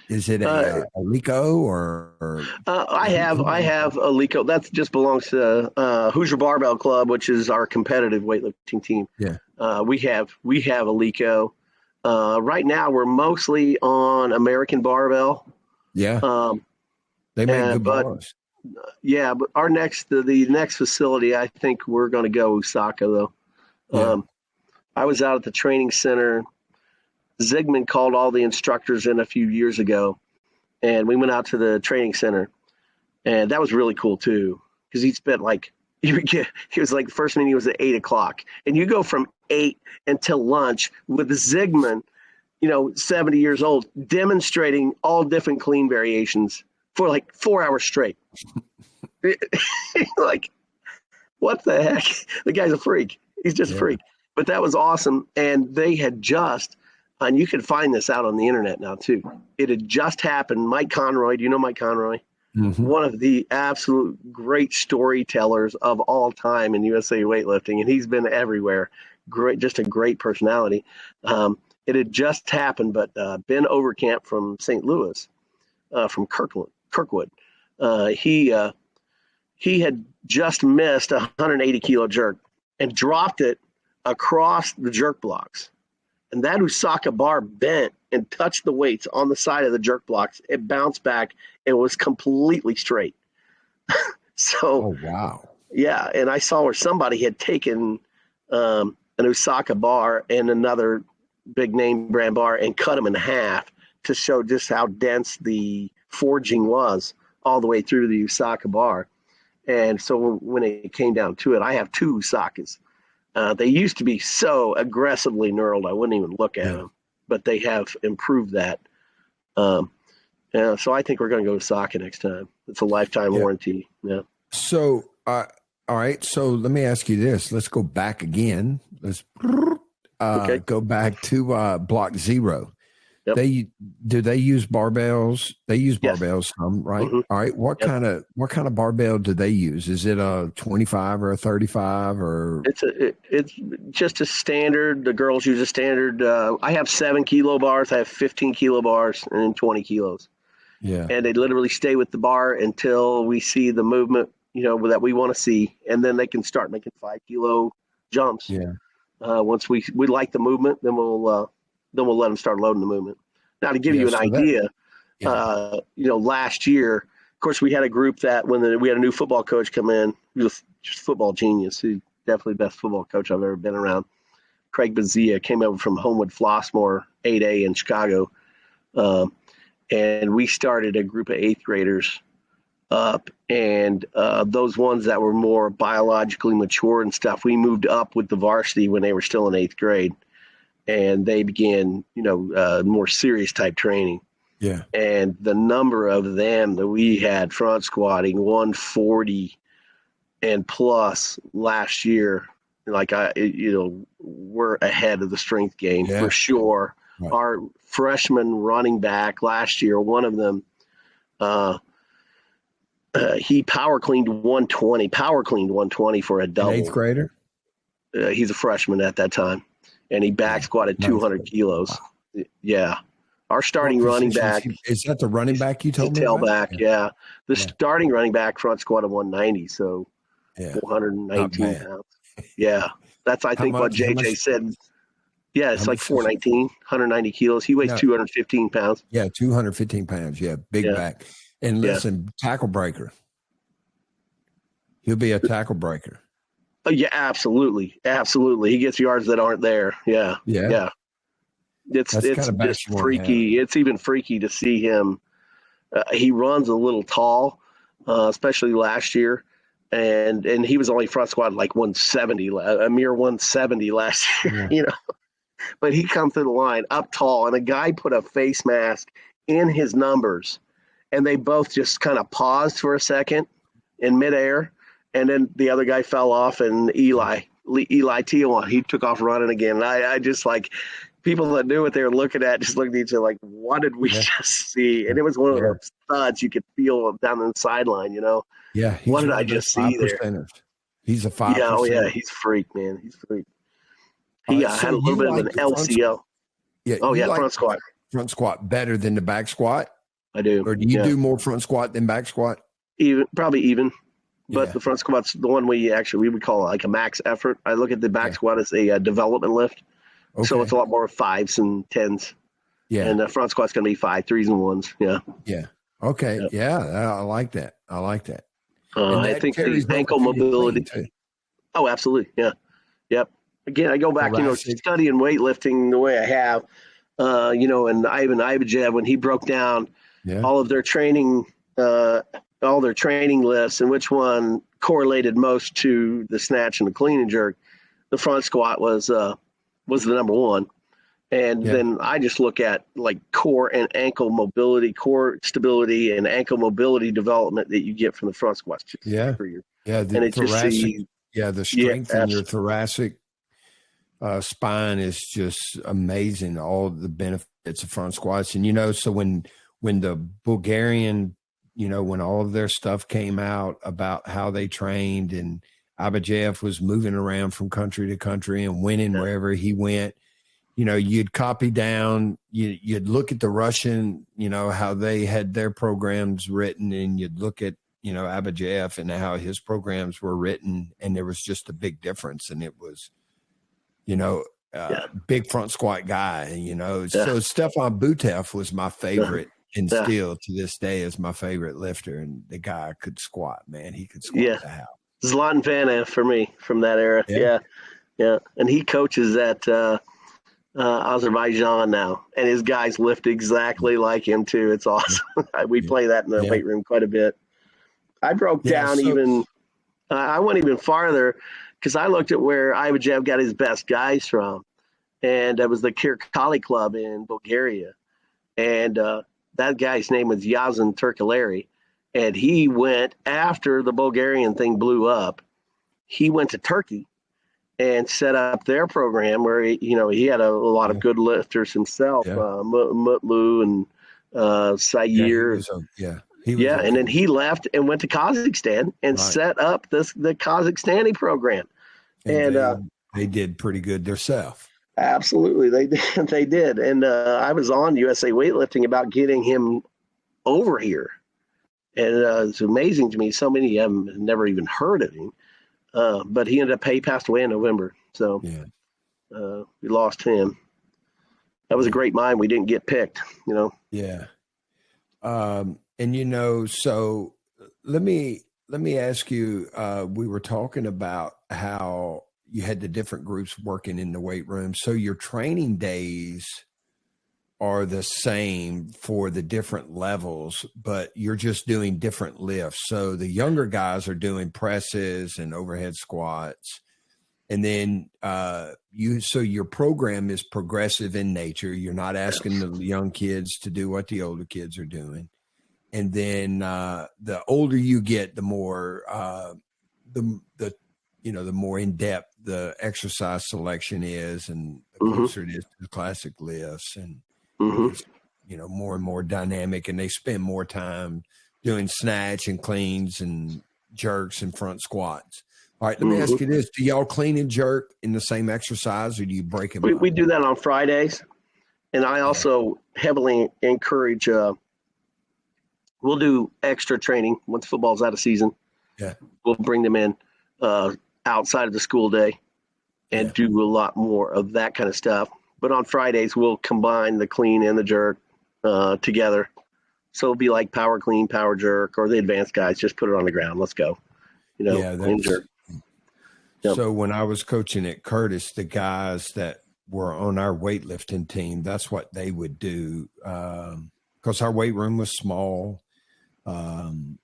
Is it a Alico or I have Alico. That just belongs to Hoosier Barbell Club, which is our competitive weightlifting team. Yeah. We have Alico. Right now we're mostly on American Barbell. Yeah. They make good bars. Yeah, but the next facility, I think we're going to go Osaka though. Yeah. I was out at the training center. Zygmunt called all the instructors in a few years ago, and we went out to the training center, and that was really cool too, because he spent he was like, the first meeting was at 8:00, and you go from 8 until lunch with Zygmunt, 70 years old, demonstrating all different clean variations for 4 hours straight. What the heck? The guy's a freak. He's just a freak. But that was awesome, and they had just. And you can find this out on the internet now too. It had just happened. Mike Conroy, do you know Mike Conroy? Mm-hmm. One of the absolute great storytellers of all time in USA weightlifting, and he's been everywhere. Great, just a great personality. It had just happened, but Ben Overcamp from St. Louis, from Kirkwood, he had just missed a 180 kilo jerk and dropped it across the jerk blocks. And that Osaka bar bent and touched the weights on the side of the jerk blocks. It bounced back and was completely straight. So, Oh, wow. yeah. And I saw where somebody had taken an Osaka bar and another big name brand bar and cut them in half to show just how dense the forging was all the way through the Osaka bar. And so when it came down to it, I have two Osakas. They used to be so aggressively knurled, I wouldn't even look at them, but they have improved that. So I think we're going to go Osaka next time. It's a lifetime warranty. Yeah. So, all right. So let me ask you this. Let's go back again. Let's go back to Block Zero. Yep. Do they use barbells? They use barbells, some, right? Mm-hmm. All right. What kind of barbell do they use? Is it a 25 or a 35 or? It's just a standard. The girls use a standard. I have 7 kilo bars. I have 15 kilo bars and 20 kilos. Yeah. And they literally stay with the bar until we see the movement, that we want to see, and then they can start making 5 kilo jumps. Yeah. Once we like the movement, then we'll let them start loading the movement. Now, to give you an idea, last year, of course, we had a group that when we had a new football coach come in, he was just football genius. He's definitely the best football coach I've ever been around. Craig Bazia came over from Homewood Flossmoor 8A in Chicago. And we started a group of 8th graders up, and those ones that were more biologically mature and stuff, we moved up with the varsity when they were still in 8th grade. And they began, more serious type training. Yeah. And the number of them that we had front squatting 140 and plus last year, we're ahead of the strength gain for sure. Right. Our freshman running back last year, one of them, he power cleaned 120 for a double. An 8th grader? He's a freshman at that time. And he back squatted 200 kilos. Wow. Yeah. Our starting running back. Is that the running back you told me? Tailback, yeah. The starting running back front squatted 190, so 419 pounds. Yeah. That's, I think, what JJ said. Yeah, it's like 419, 190 kilos. He weighs 215 pounds. Yeah, 215 pounds. Yeah, big back. And listen, tackle breaker. He'll be a tackle breaker. Yeah, absolutely. Absolutely. He gets yards that aren't there. Yeah. It's just freaky. It's even freaky to see him. He runs a little tall, especially last year. And he was only front squat like 170, a mere 170 last year, But he come through the line up tall, and a guy put a face mask in his numbers, and they both just kind of paused for a second in midair. And then the other guy fell off, and Eli Tiawan, he took off running again. And I just people that knew what they were looking at just looked at each other like, what did we just see? And it was one of those thuds you could feel down the sideline, Yeah. What did I just see there? He's a 5%. Yeah, he's a freak, man. He's a freak. He had a little bit of an LCL. Front squat. Front squat better than the back squat? I do. Or do you do more front squat than back squat? Probably even. But the front squat's the one we would call like a max effort. I look at the back squat as a development lift. Okay. So it's a lot more 5s and 10s. Yeah. And the front squat's going to be 5, 3s and 1s. Yeah. Yeah. Okay. Yeah. I like that. I think the ankle mobility. Oh, absolutely. Yeah. Yep. Again, I go back, studying weightlifting the way I have, and Ivan Ivajev, when he broke down all of their training, all their training lists and which one correlated most to the snatch and the clean and jerk, the front squat was the number one. And then I just look at like core and ankle mobility, core stability and ankle mobility development that you get from the front squats. The thoracic, the strength in your thoracic spine is just amazing. All the benefits of front squats. And, so when the Bulgarian, when all of their stuff came out about how they trained, and Abajev was moving around from country to country and winning wherever he went, you'd copy down, you'd look at the Russian, how they had their programs written, and you'd look at, Abajev and how his programs were written. And there was just a big difference. And it was, big front squat guy, So Stefan Butev was my favorite and still to this day is my favorite lifter. And the guy could squat, man. He could squat the house. Zlatan Vana for me from that era. Yeah. And he coaches at Azerbaijan now, and his guys lift exactly like him too. It's awesome. We play that in the weight room quite a bit. I broke down I went even farther because I looked at where Ivajev got his best guys from, and that was the Kirkali Club in Bulgaria. And that guy's name was Yazan Turkaleri, and he went after the Bulgarian thing blew up. He went to Turkey and set up their program where he had a lot of good lifters himself, Mutlu and Sayer. And then he left and went to Kazakhstan and set up the Kazakhstani program. And they did pretty good themselves. Absolutely, they did. And I was on USA Weightlifting about getting him over here, and it's amazing to me. So many of them have never even heard of him. But he passed away in November. So we lost him. That was a great mind. We didn't get picked, Yeah. And, so let me ask you, we were talking about how you had the different groups working in the weight room. So your training days are the same for the different levels, but you're just doing different lifts. So the younger guys are doing presses and overhead squats. And then so your program is progressive in nature. You're not asking the young kids to do what the older kids are doing. And then the older you get, the more the more in depth the exercise selection is, and the closer it is to the classic lifts, and it's, more and more dynamic, and they spend more time doing snatch and cleans and jerks and front squats. All right, let me ask you this: do y'all clean and jerk in the same exercise, or do you break them up? We do that on Fridays, and I also heavily encourage. We'll do extra training once football's out of season. Yeah, we'll bring them in outside of the school day and do a lot more of that kind of stuff. But on Fridays, we'll combine the clean and the jerk together. So it'll be like power clean, power jerk, or the advanced guys, just put it on the ground. Let's go. Clean jerk. Yep. So when I was coaching at Curtis, the guys that were on our weightlifting team, that's what they would do. Because our weight room was small and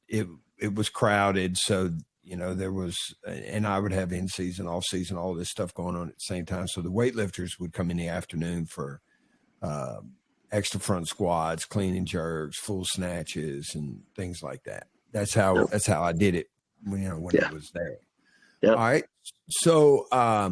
it was crowded. So, there was, and I would have in season, off season, all this stuff going on at the same time. So the weightlifters would come in the afternoon for extra front squats, clean and jerks, full snatches, and things like that. That's how I did it when it was there. Yep. All right. So let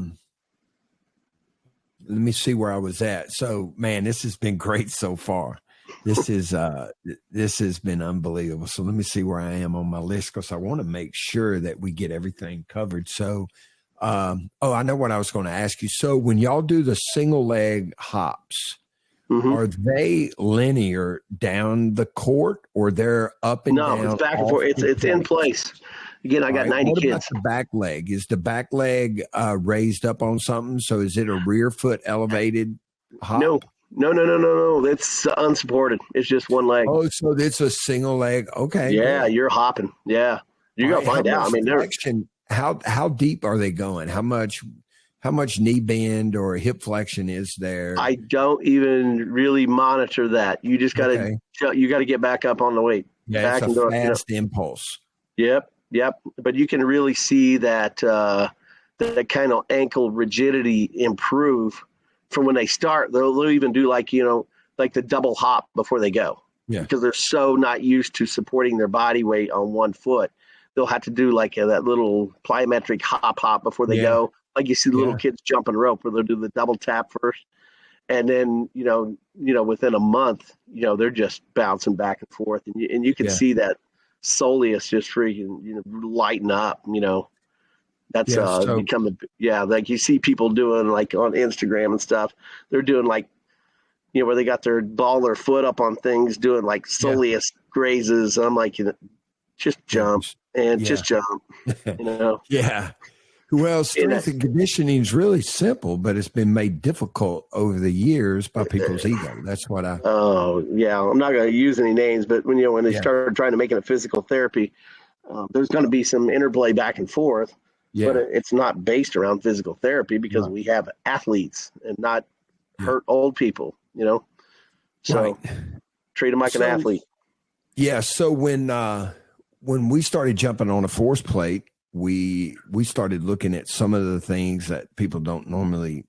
me see where I was at. So, man, this has been great so far. This has been unbelievable. So let me see where I am on my list, because I want to make sure that we get everything covered. So, I know what I was going to ask you. So when y'all do the single leg hops, are they linear down the court, or they're up and down? No, it's back and forth. It's in place. Again, I got 90 kids. About the back leg? Is the back leg raised up on something? So is it a rear foot elevated hop? No. It's unsupported. It's just one leg. Oh, so it's a single leg. Okay. Yeah, you're hopping. Yeah, you're gonna find out. I mean, how deep are they going? How much knee bend or hip flexion is there? I don't even really monitor that. You just got to get back up on the weight. Yeah, back it's a fast impulse. Yep. But you can really see that that kind of ankle rigidity improve from when they start. They'll even do like the double hop before they go. Yeah. Because they're so not used to supporting their body weight on one foot. They'll have to do like that little plyometric hop before they go. Like you see the little kids jumping rope, where they'll do the double tap first. And then, within a month, they're just bouncing back and forth. And you can see that soleus just freaking, lighten up, That's become like you see people doing like on Instagram and stuff. They're doing like, where they got their foot up on things, doing like soleus grazes. And I'm like, just jump and just jump, Yeah. Well, strength and conditioning is really simple, but it's been made difficult over the years by people's ego. That's what I. Oh, yeah. I'm not going to use any names, but when they started trying to make it a physical therapy, there's going to be some interplay back and forth. Yeah. But it's not based around physical therapy because we have athletes and not hurt old people, So treat them like an athlete. Yeah. So when we started jumping on a force plate, we started looking at some of the things that people don't normally,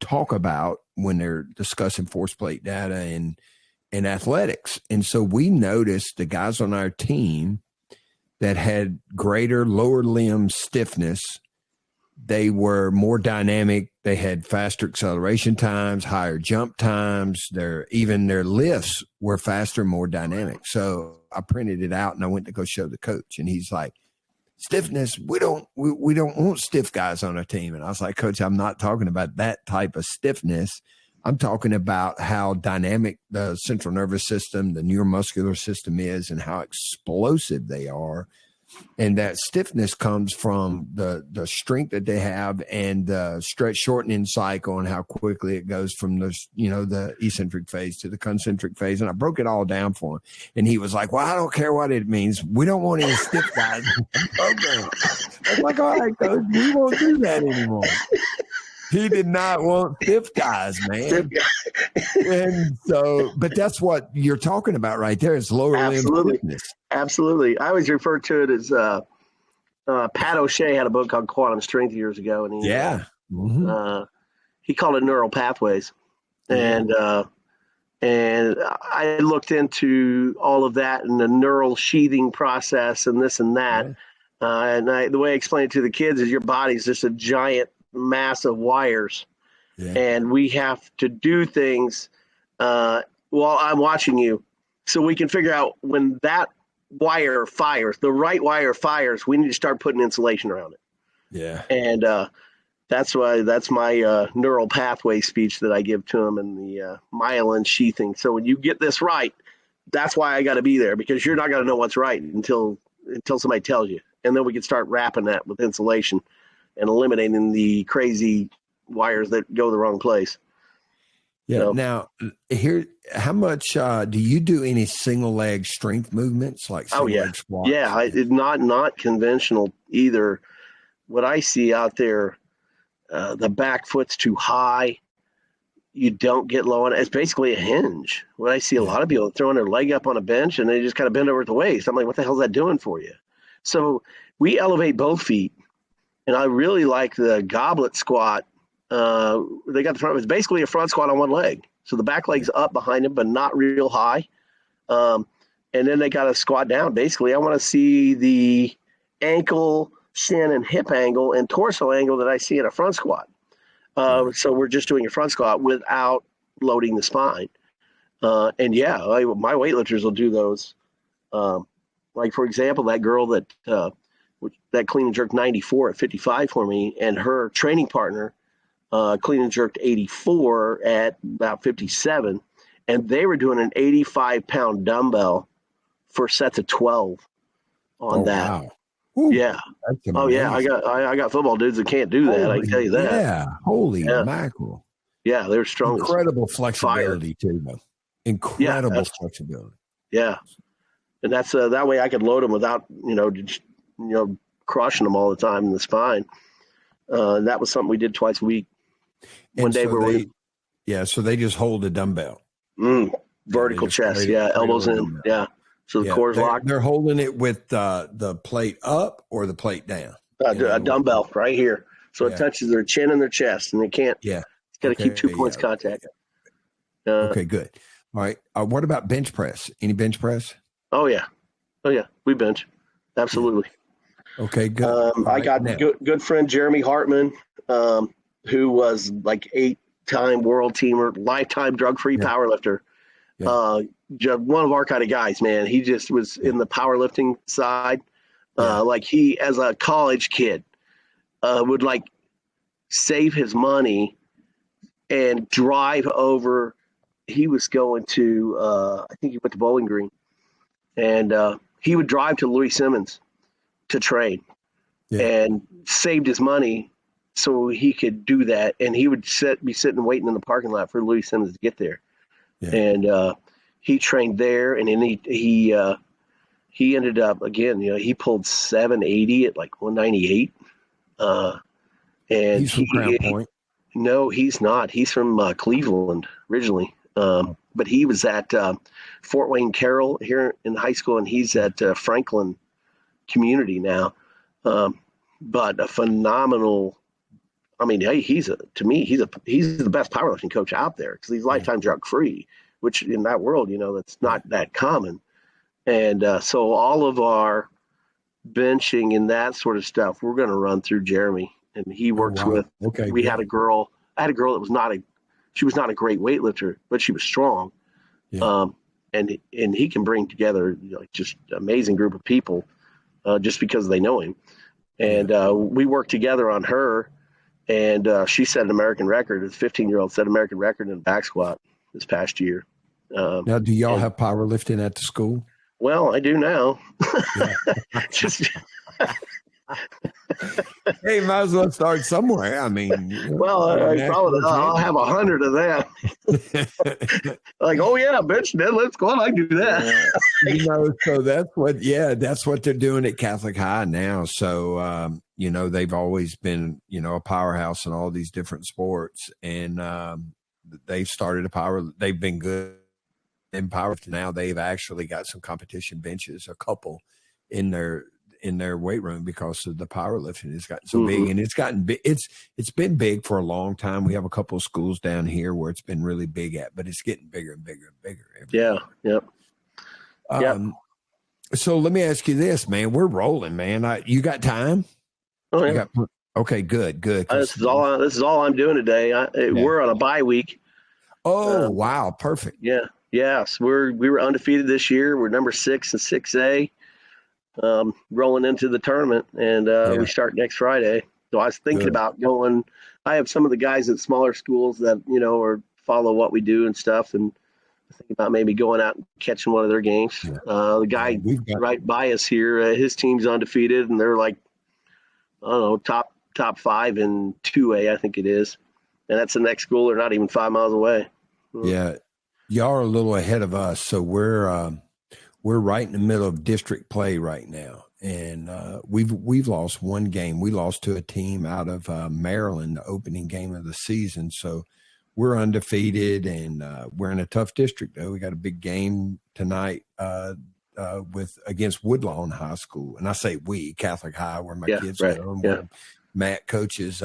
talk about when they're discussing force plate data and athletics. And so we noticed the guys on our team that had greater lower limb stiffness, they were more dynamic. They had faster acceleration times, higher jump times. Their lifts were faster, more dynamic. So I printed it out and I went to go show the coach, and he's like, stiffness, we don't want stiff guys on our team. And I was like, Coach, I'm not talking about that type of stiffness. I'm talking about how dynamic the central nervous system, the neuromuscular system is, and how explosive they are. And that stiffness comes from the strength that they have and the stretch shortening cycle and how quickly it goes from the eccentric phase to the concentric phase. And I broke it all down for him. And he was like, well, I don't care what it means. We don't want any stiff guys in the program. I was like, all right, Coach, we won't do that anymore. He did not want stiff guys, man. And so, but that's what you're talking about right there is lower limb stiffness. Absolutely. I always refer to it as Pat O'Shea had a book called Quantum Strength years ago. And he called it Neural Pathways. And I looked into all of that and the neural sheathing process and this and that. The way I explain it to the kids is your body's just a giant mass of wires. And we have to do things while I'm watching you so we can figure out when that wire fires, the right wire fires, we need to start putting insulation around it. Yeah. And that's my neural pathway speech that I give to them in the myelin sheathing. So when you get this right, that's why I got to be there, because you're not going to know what's right until somebody tells you. And then we can start wrapping that with insulation and eliminating the crazy wires that go the wrong place. Yeah. Now, here, how much do you do any single leg strength movements like single leg squats? Yeah, not conventional either. What I see out there, the back foot's too high. You don't get low on it. It's basically a hinge. What I see a lot of people throwing their leg up on a bench and they just kind of bend over at the waist. I'm like, what the hell is that doing for you? So we elevate both feet. And I really like the goblet squat. They got the front. It's basically a front squat on one leg. So the back leg's up behind him, but not real high. And then they got to squat down. Basically, I want to see the ankle, shin, and hip angle and torso angle that I see in a front squat. So we're just doing a front squat without loading the spine. My weightlifters will do those. Like, for example, that girl that clean and jerked 94 at 55 for me, and her training partner clean and jerked 84 at about 57, and they were doing an 85-pound dumbbell for sets of 12 on that. Wow. Ooh, yeah. Oh yeah. I got football dudes that can't do that. I can tell you that. Yeah. Holy mackerel. Yeah, they're strong. Incredible flexibility too, though. Incredible flexibility. Yeah, and that's that way I could load them without crushing them all the time in the spine. That was something we did twice a week. So they just hold a dumbbell. Vertical chest, elbows in, So the core's locked. They're holding it with the plate up or the plate down. A dumbbell right here, so it touches their chin and their chest, and they can't. Yeah, it's got to keep 2 points contact. Okay, good. All right. What about bench press? Any bench press? Oh yeah, we bench, absolutely. Okay, good. I got good friend Jeremy Hartman, who was like 8-time world teamer, lifetime drug-free powerlifter. One of our kind of guys, man. He just was in the powerlifting side. Like he, as a college kid, would like save his money and drive over. He was going to, I think he went to Bowling Green, and he would drive to Louis Simmons to train. and saved his money so he could do that. And he would be sitting waiting in the parking lot for Louis Simmons to get there. Yeah. And he trained there, and then he ended up, again, he pulled 780 at like 198. And he's from Crown Point. No, he's not. He's from Cleveland originally. But he was at Fort Wayne Carroll here in high school, and he's at Franklin Community now. But a phenomenal. I mean, he's the best powerlifting coach out there because he's lifetime drug free, which in that world, that's not that common. And so all of our benching and that sort of stuff, we're going to run through Jeremy, and he works with. Okay. I had a girl that was not a great weightlifter, but she was strong. Yeah. And he can bring together just amazing group of people, just because they know him. And we worked together on her, and she set an American record. A 15-year-old set an American record in back squat this past year. Now, do y'all have powerlifting at the school? Well, I do now. Hey, might as well start somewhere. I mean, I'll have 100 of that. Like, oh yeah, bench deadlifts, go on, I can do that. So that's what they're doing at Catholic High now. So, they've always been, a powerhouse in all these different sports, and they've started they've been good in powerlifting. Now they've actually got some competition benches, a couple in their weight room, because of the powerlifting has gotten so big, and it's gotten big. It's been big for a long time. We have a couple of schools down here where it's been really big but it's getting bigger and bigger and bigger. Yeah. Yep. So let me ask you this, man. We're rolling, man. You got time? Oh yeah. Okay, good. This is all I'm doing today. We're on a bye week. Oh, wow. Perfect. Yeah. Yes. We were undefeated this year. We're number 6 in 6A. Rolling into the tournament, and we start next Friday. So I was thinking about going. I have some of the guys at smaller schools that or follow what we do and stuff, and I think about maybe going out and catching one of their games. Yeah. The guy right by us here, his team's undefeated, and they're like, I don't know, top 5 in 2A, I think it is, and that's the next school. They're not even 5 miles away. Yeah, y'all are a little ahead of us, so we're right in the middle of district play right now, and we've lost one game. We lost to a team out of Maryland, the opening game of the season. So we're undefeated, and we're in a tough district, though. We got a big game tonight against Woodlawn High School, and I say we, Catholic High, where my kids go. Yeah. Matt coaches.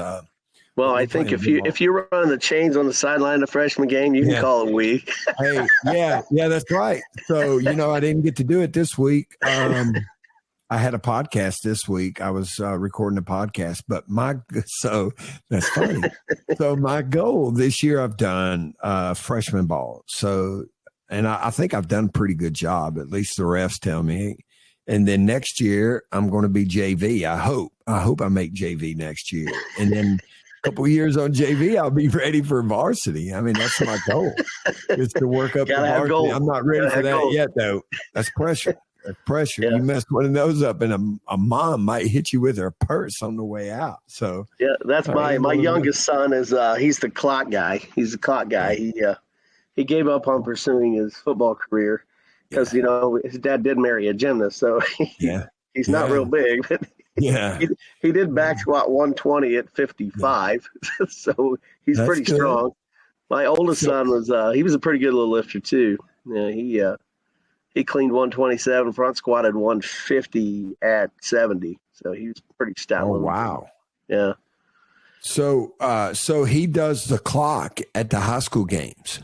Well, I think if you're running the chains on the sideline of the freshman game, you can call it weak. Hey, yeah, that's right. So, I didn't get to do it this week. I had a podcast this week. I was recording a podcast, so that's funny. So my goal this year, I've done freshman ball. So, and I think I've done a pretty good job. At least the refs tell me. And then next year, I'm going to be JV. I hope I make JV next year. And then couple of years on JV, I'll be ready for varsity. I mean, that's my goal, is to work up to varsity. I'm not ready for that yet, though. That's pressure. That's pressure. Yeah. You mess one of those up, and a mom might hit you with her purse on the way out. So that's my youngest son is he's the clock guy. He's the clock guy. He gave up on pursuing his football career because his dad did marry a gymnast, so he's not real big, but. Yeah, he did back squat 120 at 55, so he's pretty strong. My oldest son he was a pretty good little lifter too. Yeah, he cleaned 127, front squatted 150 at 70, so he was pretty stout. Oh wow, yeah. So he does the clock at the high school games.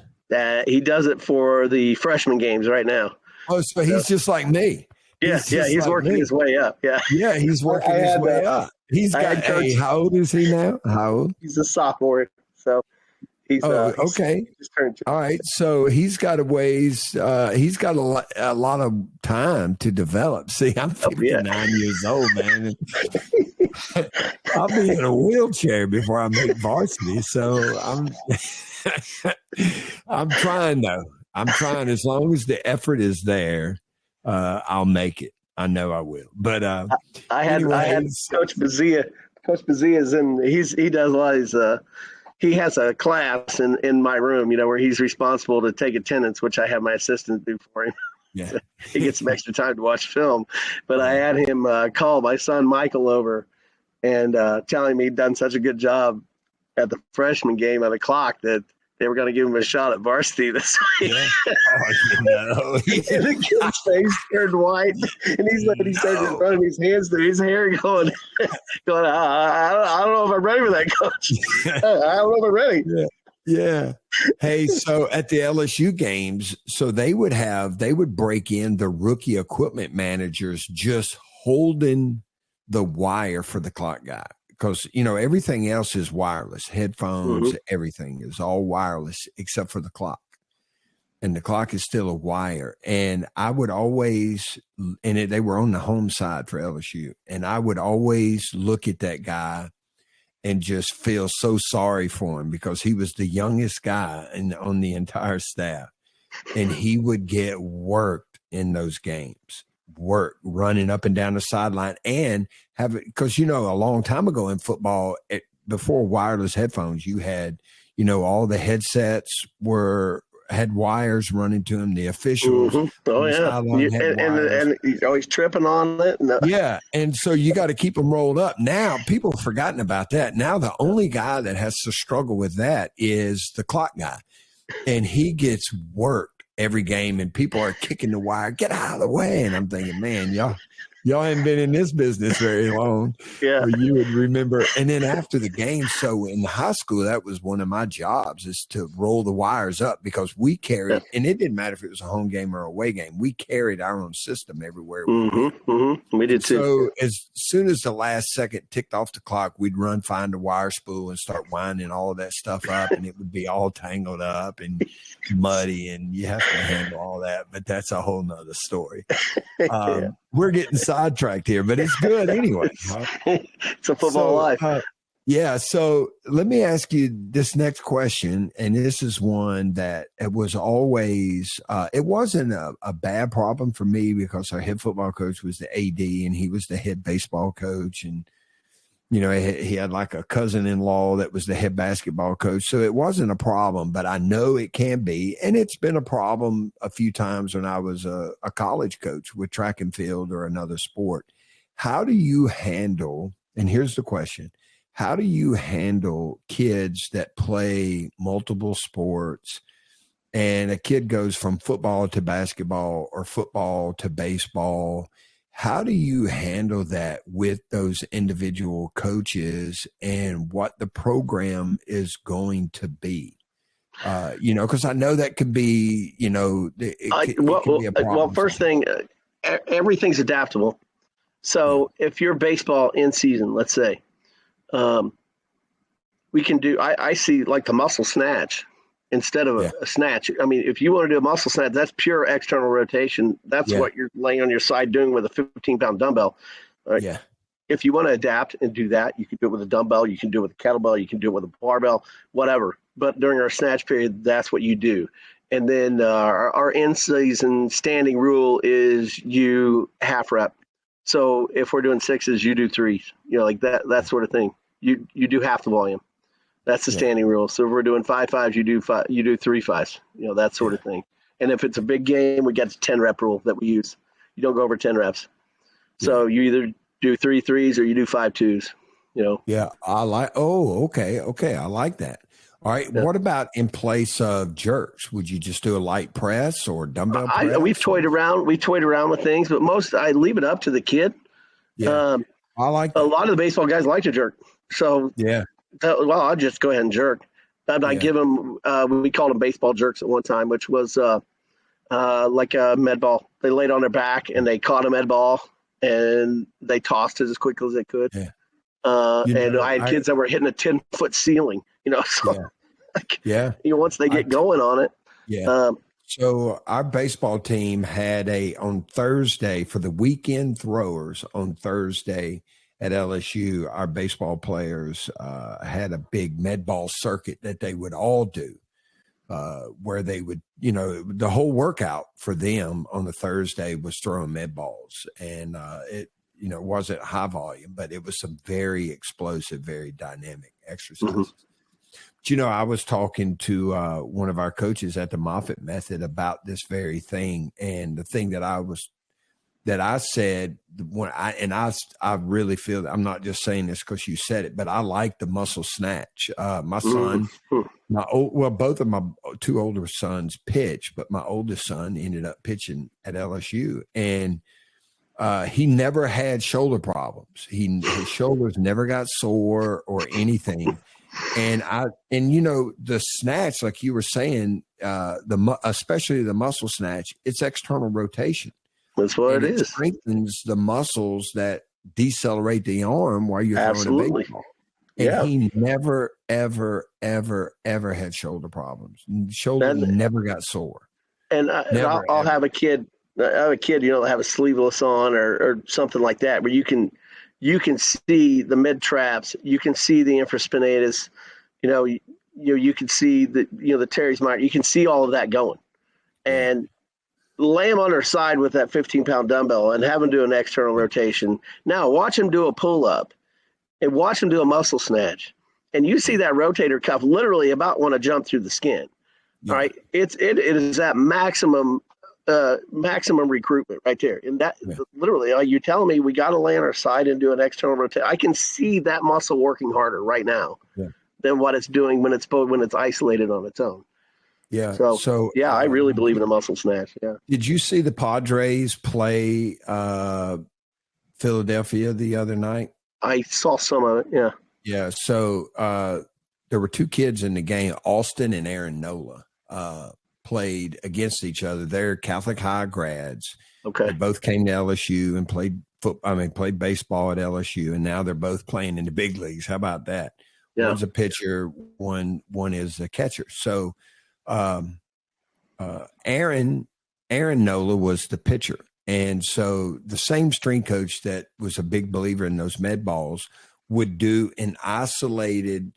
He does it for the freshman games right now. Oh, so he's just like me. He's working his way up. Yeah, he's working his way up. He's got. Hey, how old is he now? How old? He's a sophomore. So he's okay. He's turned. All right, so he's got a ways. He's got a lot of time to develop. See, I'm 59 years old, man. I'll be in a wheelchair before I make varsity. So I'm trying though. I'm trying. As long as the effort is there. I'll make it. I know I will. But I had Coach Bazia. Coach Bazia he does a lot of his, he has a class in my room, where he's responsible to take attendance, which I have my assistant do for him. Yeah. So he gets some extra time to watch film. But I had him call my son Michael over and tell him he'd done such a good job at the freshman game on the clock that they were going to give him a shot at varsity this week. Yeah. Oh, And the kid's face turned white, and he started running his hands through his hair, going, I don't know if I'm ready for that, Coach. I don't know if I'm ready. Yeah. Hey, so at the LSU games, so they would break in the rookie equipment managers just holding the wire for the clock guy. Because, everything else is wireless. Headphones, everything is all wireless except for the clock. And the clock is still a wire. And I would always, they were on the home side for LSU. And I would always look at that guy and just feel so sorry for him because he was the youngest guy on the entire staff. And he would get worked in those games. Running up and down the sideline and have it because a long time ago in football, before wireless headphones, you had all the headsets had wires running to them. The officials, oh yeah, and he's always tripping on it. Yeah, and so you got to keep them rolled up. Now people have forgotten about that. Now the only guy that has to struggle with that is the clock guy, and he gets worked every game, and people are kicking the wire, get out of the way. And I'm thinking, man, y'all haven't been in this business very long. Yeah. Or you would remember. And then after the game, so in high school, that was one of my jobs is to roll the wires up because we carried, and it didn't matter if it was a home game or a away game. We carried our own system everywhere. We did too. So as soon as the last second ticked off the clock, we'd run, find a wire spool and start winding all of that stuff up. And it would be all tangled up and muddy, and you have to handle all that. But that's a whole nother story. We're getting sidetracked here, but it's good anyway. It's a football life. Yeah. So let me ask you this next question. And this is one that it was always, it wasn't a bad problem for me because our head football coach was the AD and he was the head baseball coach. And, he had like a cousin-in-law that was the head basketball coach. So it wasn't a problem, but I know it can be. And it's been a problem a few times when I was a college coach with track and field or another sport. How do you handle, and here's the question, how do you handle kids that play multiple sports and a kid goes from football to basketball or football to baseball? How do you handle that with those individual coaches and what the program is going to be? Because I know that could be, it can be a problem. Well, first thing, everything's adaptable. So if you're baseball in season, let's say, we can do, I see like the muscle snatch instead of a snatch. I mean, if you want to do a muscle snatch, that's pure external rotation. That's what you're laying on your side doing with a 15-pound dumbbell. Right? Yeah. If you want to adapt and do that, you can do it with a dumbbell. You can do it with a kettlebell. You can do it with a barbell, whatever. But during our snatch period, that's what you do. And then our in-season standing rule is you half rep. So if we're doing sixes, you do threes, like that sort of thing. You do half the volume. That's the standing rule. So if we're doing 5-5s, you do 3 5s, that sort of thing. And if it's a big game, we get the 10 rep rule that we use. You don't go over 10 reps. So you either do 3 3s or you do 5 2s, Yeah. I like, okay. I like that. All right. Yeah. What about in place of jerks? Would you just do a light press or dumbbell press? We've toyed around with things, but I leave it up to the kid. Yeah. I like that. A lot of the baseball guys like to jerk. So I'll just go ahead and jerk. I give them, we called them baseball jerks at one time, which was like a med ball. They laid on their back and they caught a med ball and they tossed it as quickly as they could. Yeah. And I had kids that were hitting a 10-foot ceiling, so once they get going on it. Yeah. So our baseball team had on Thursday for the weekend throwers on Thursday at LSU, our baseball players had a big med ball circuit that they would all do. where they would, the whole workout for them on the Thursday was throwing med balls, and it wasn't high volume, but it was some very explosive, very dynamic exercises. But, I was talking to one of our coaches at the Moffitt method about this very thing, and the thing that I said when I really feel, I'm not just saying this because you said it, but I like the muscle snatch. My son, both of my two older sons pitch, but my oldest son ended up pitching at LSU, and he never had shoulder problems. His shoulders never got sore or anything. And the snatch, like you were saying, especially the muscle snatch, it's external rotation. That's what it is. It strengthens the muscles that decelerate the arm while you're throwing a baseball. And he never, ever, ever, ever had shoulder problems. Shoulder never got sore. And I'll have a kid. Have a sleeveless on or something like that, where you can see the mid traps, you can see the infraspinatus, you can see the teres minor, you can see all of that going, and lay them on their side with that 15-pound dumbbell and have them do an external rotation. Now watch them do a pull-up and watch them do a muscle snatch. And you see that rotator cuff literally about want to jump through the skin, right? It is that maximum recruitment right there. And that literally, you're telling me we got to lay on our side and do an external rotation. I can see that muscle working harder right now than what it's doing when it's isolated on its own. Yeah. So I really believe in a muscle snatch. Yeah. Did you see the Padres play Philadelphia the other night? I saw some of it. Yeah. Yeah. So there were two kids in the game, Austin and Aaron Nola, played against each other. They're Catholic high grads. Okay. They both came to LSU and played baseball at LSU, and now they're both playing in the big leagues. How about that? Yeah. One's a pitcher, one is a catcher. So Aaron Nola was the pitcher. And so the same strength coach that was a big believer in those med balls would do an isolated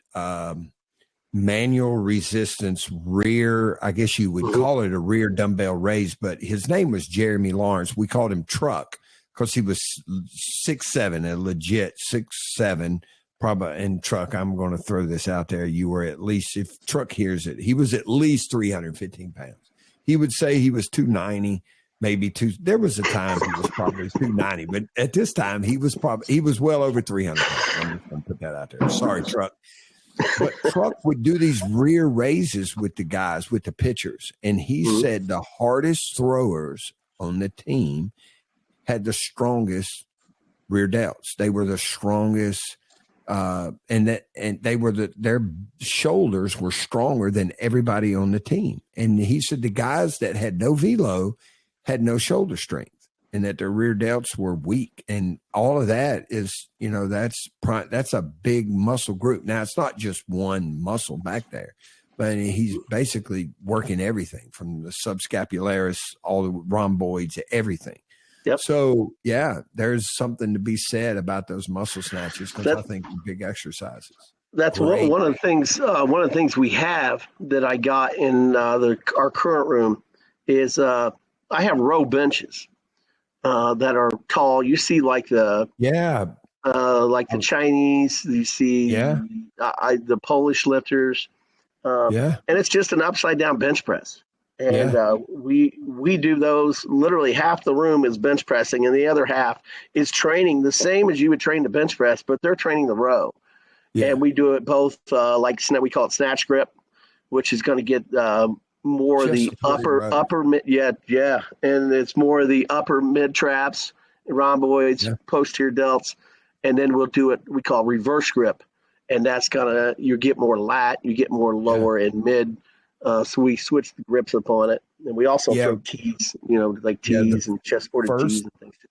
manual resistance rear, I guess you would call it a rear dumbbell raise, but his name was Jeremy Lawrence. We called him Truck because he was 6'7", a legit 6'7", probably. And Truck, I'm going to throw this out there. You were at least, if Truck hears it, he was at least 315 pounds. He would say he was 290, maybe two. There was a time he was probably 290, but at this time he was well over 300 pounds. I'm just going to put that out there. Sorry, Truck. But Truck would do these rear raises with the guys, with the pitchers. And he said the hardest throwers on the team had the strongest rear delts. They were the strongest. Their shoulders were stronger than everybody on the team. And he said the guys that had no velo had no shoulder strength, and that their rear delts were weak. And all of that is, that's a big muscle group. Now, it's not just one muscle back there, but he's basically working everything from the subscapularis, all the rhomboids, everything. Yep. So, there's something to be said about those muscle snatches, because I think they're big exercises. That's one of the things we have that I got in our current room is I have row benches that are tall. You see like the Chinese, you see the Polish lifters, and it's just an upside down bench press. And we do those. Literally half the room is bench pressing, and the other half is training the same as you would train the bench press, but they're training the row. Yeah. And we do it both we call it snatch grip, which is going to get more of the upper mid. And it's more of the upper mid traps, rhomboids, posterior delts, and then we'll do it. We call reverse grip, and that's you get more lat, you get more lower and mid. So we switch the grips upon it, and we also throw tees, like tees and chest-supported tees and things too.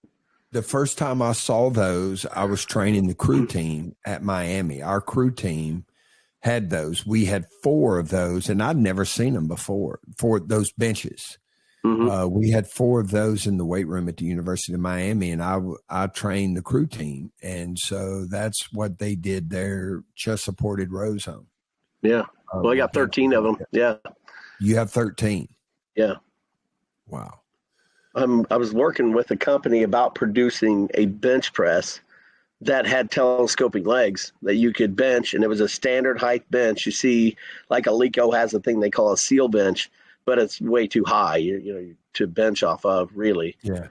The first time I saw those, I was training the crew team at Miami. Our crew team had those. We had 4 of those, and I'd never seen them before, for those benches. Mm-hmm. We had 4 of those in the weight room at the University of Miami, and I trained the crew team. And so that's what they did their chest-supported rows on. Yeah. Well, I got 13 of them. Yeah. You have 13. Yeah. Wow. I was working with a company about producing a bench press that had telescoping legs that you could bench, and it was a standard height bench. You see, like Alico has a thing they call a seal bench, but it's way too high, to bench off of, really. Yeah.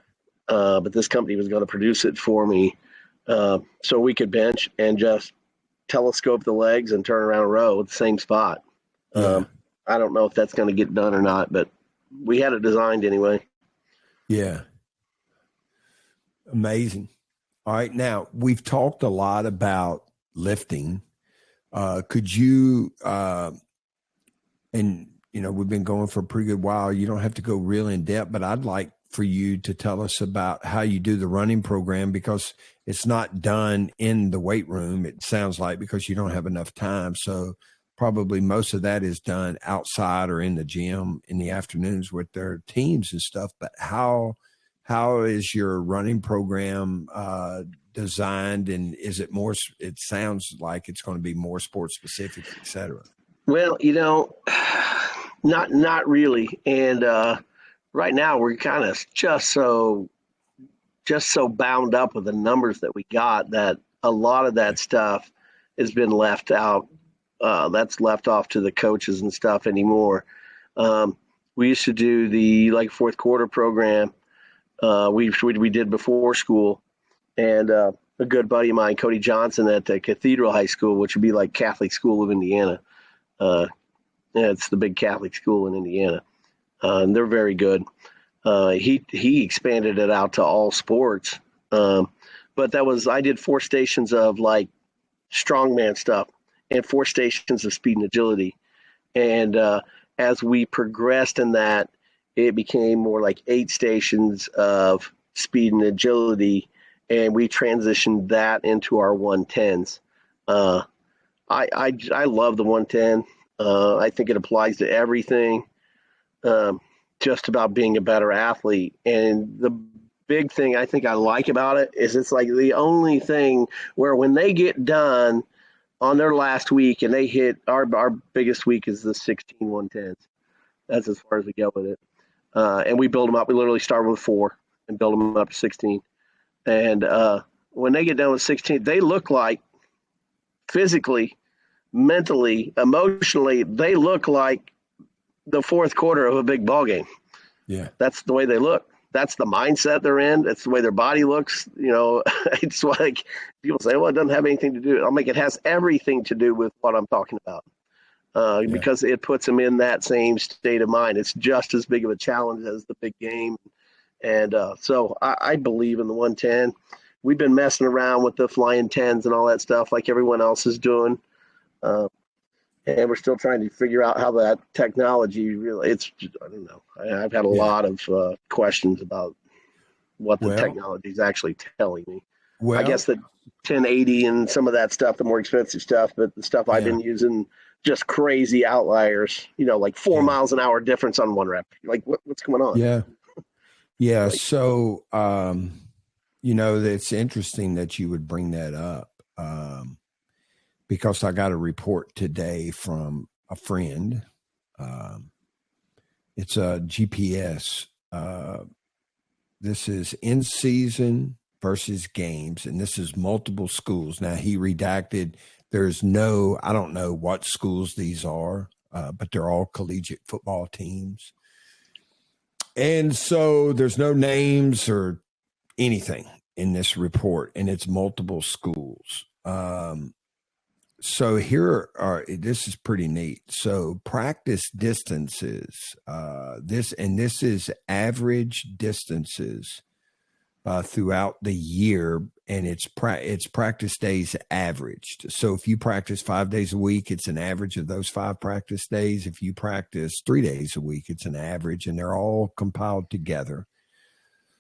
But this company was going to produce it for me, so we could bench and just telescope the legs and turn around a row at the same spot. Yeah. I don't know if that's going to get done or not, but we had it designed anyway. Yeah. Amazing. All right. Now, we've talked a lot about lifting. Could you, we've been going for a pretty good while. You don't have to go real in depth, but I'd like for you to tell us about how you do the running program, because it's not done in the weight room, it sounds like, because you don't have enough time. So probably most of that is done outside or in the gym in the afternoons with their teams and stuff. But how is your running program designed, and is it more, it sounds like it's going to be more sports specific, et cetera? Well, not really. And right now we're kind of just so bound up with the numbers that we got that a lot of that stuff has been left out. That's left off to the coaches and stuff anymore. We used to do the fourth quarter program. We did before school, and a good buddy of mine, Cody Johnson, at the Cathedral High School, which would be like Catholic School of Indiana. It's the big Catholic school in Indiana. And they're very good. He expanded it out to all sports. But I did 4 stations of strongman stuff and 4 stations of speed and agility. And as we progressed in that, it became more like 8 stations of speed and agility, and we transitioned that into our 110s. I love the 110. I think it applies to everything, just about being a better athlete. And the big thing I think I like about it is it's like the only thing where when they get done on their last week and they hit our biggest week is the 16 110s. That's as far as we go with it. And we build them up. We literally start with 4 and build them up to 16. And when they get done with 16, they look like physically, mentally, emotionally, they look like the fourth quarter of a big ball game. Yeah. That's the way they look. That's the mindset they're in. That's the way their body looks. It's like people say, well, it doesn't have anything to do. I'm like, it has everything to do with what I'm talking about. Because it puts them in that same state of mind. It's just as big of a challenge as the big game. And so I believe in the 110. We've been messing around with the flying 10s and all that stuff like everyone else is doing. And we're still trying to figure out how that technology really, I don't know. I've had a lot of questions about what the technology is actually telling me. I guess the 1080 and some of that stuff, the more expensive stuff, but the stuff I've been using, just crazy outliers, like 4 miles an hour difference on 1 rep. Like what's going on? Yeah. Yeah. So, it's interesting that you would bring that up, because I got a report today from a friend. It's a GPS. This is in season versus games, and this is multiple schools. Now he redacted. I don't know what schools these are, but they're all collegiate football teams. And so there's no names or anything in this report, and it's multiple schools. So this is pretty neat. So practice distances, this is average distances throughout the year, and it's practice days averaged. So if you practice 5 days a week, it's an average of those 5 practice days. If you practice 3 days a week, it's an average, and they're all compiled together.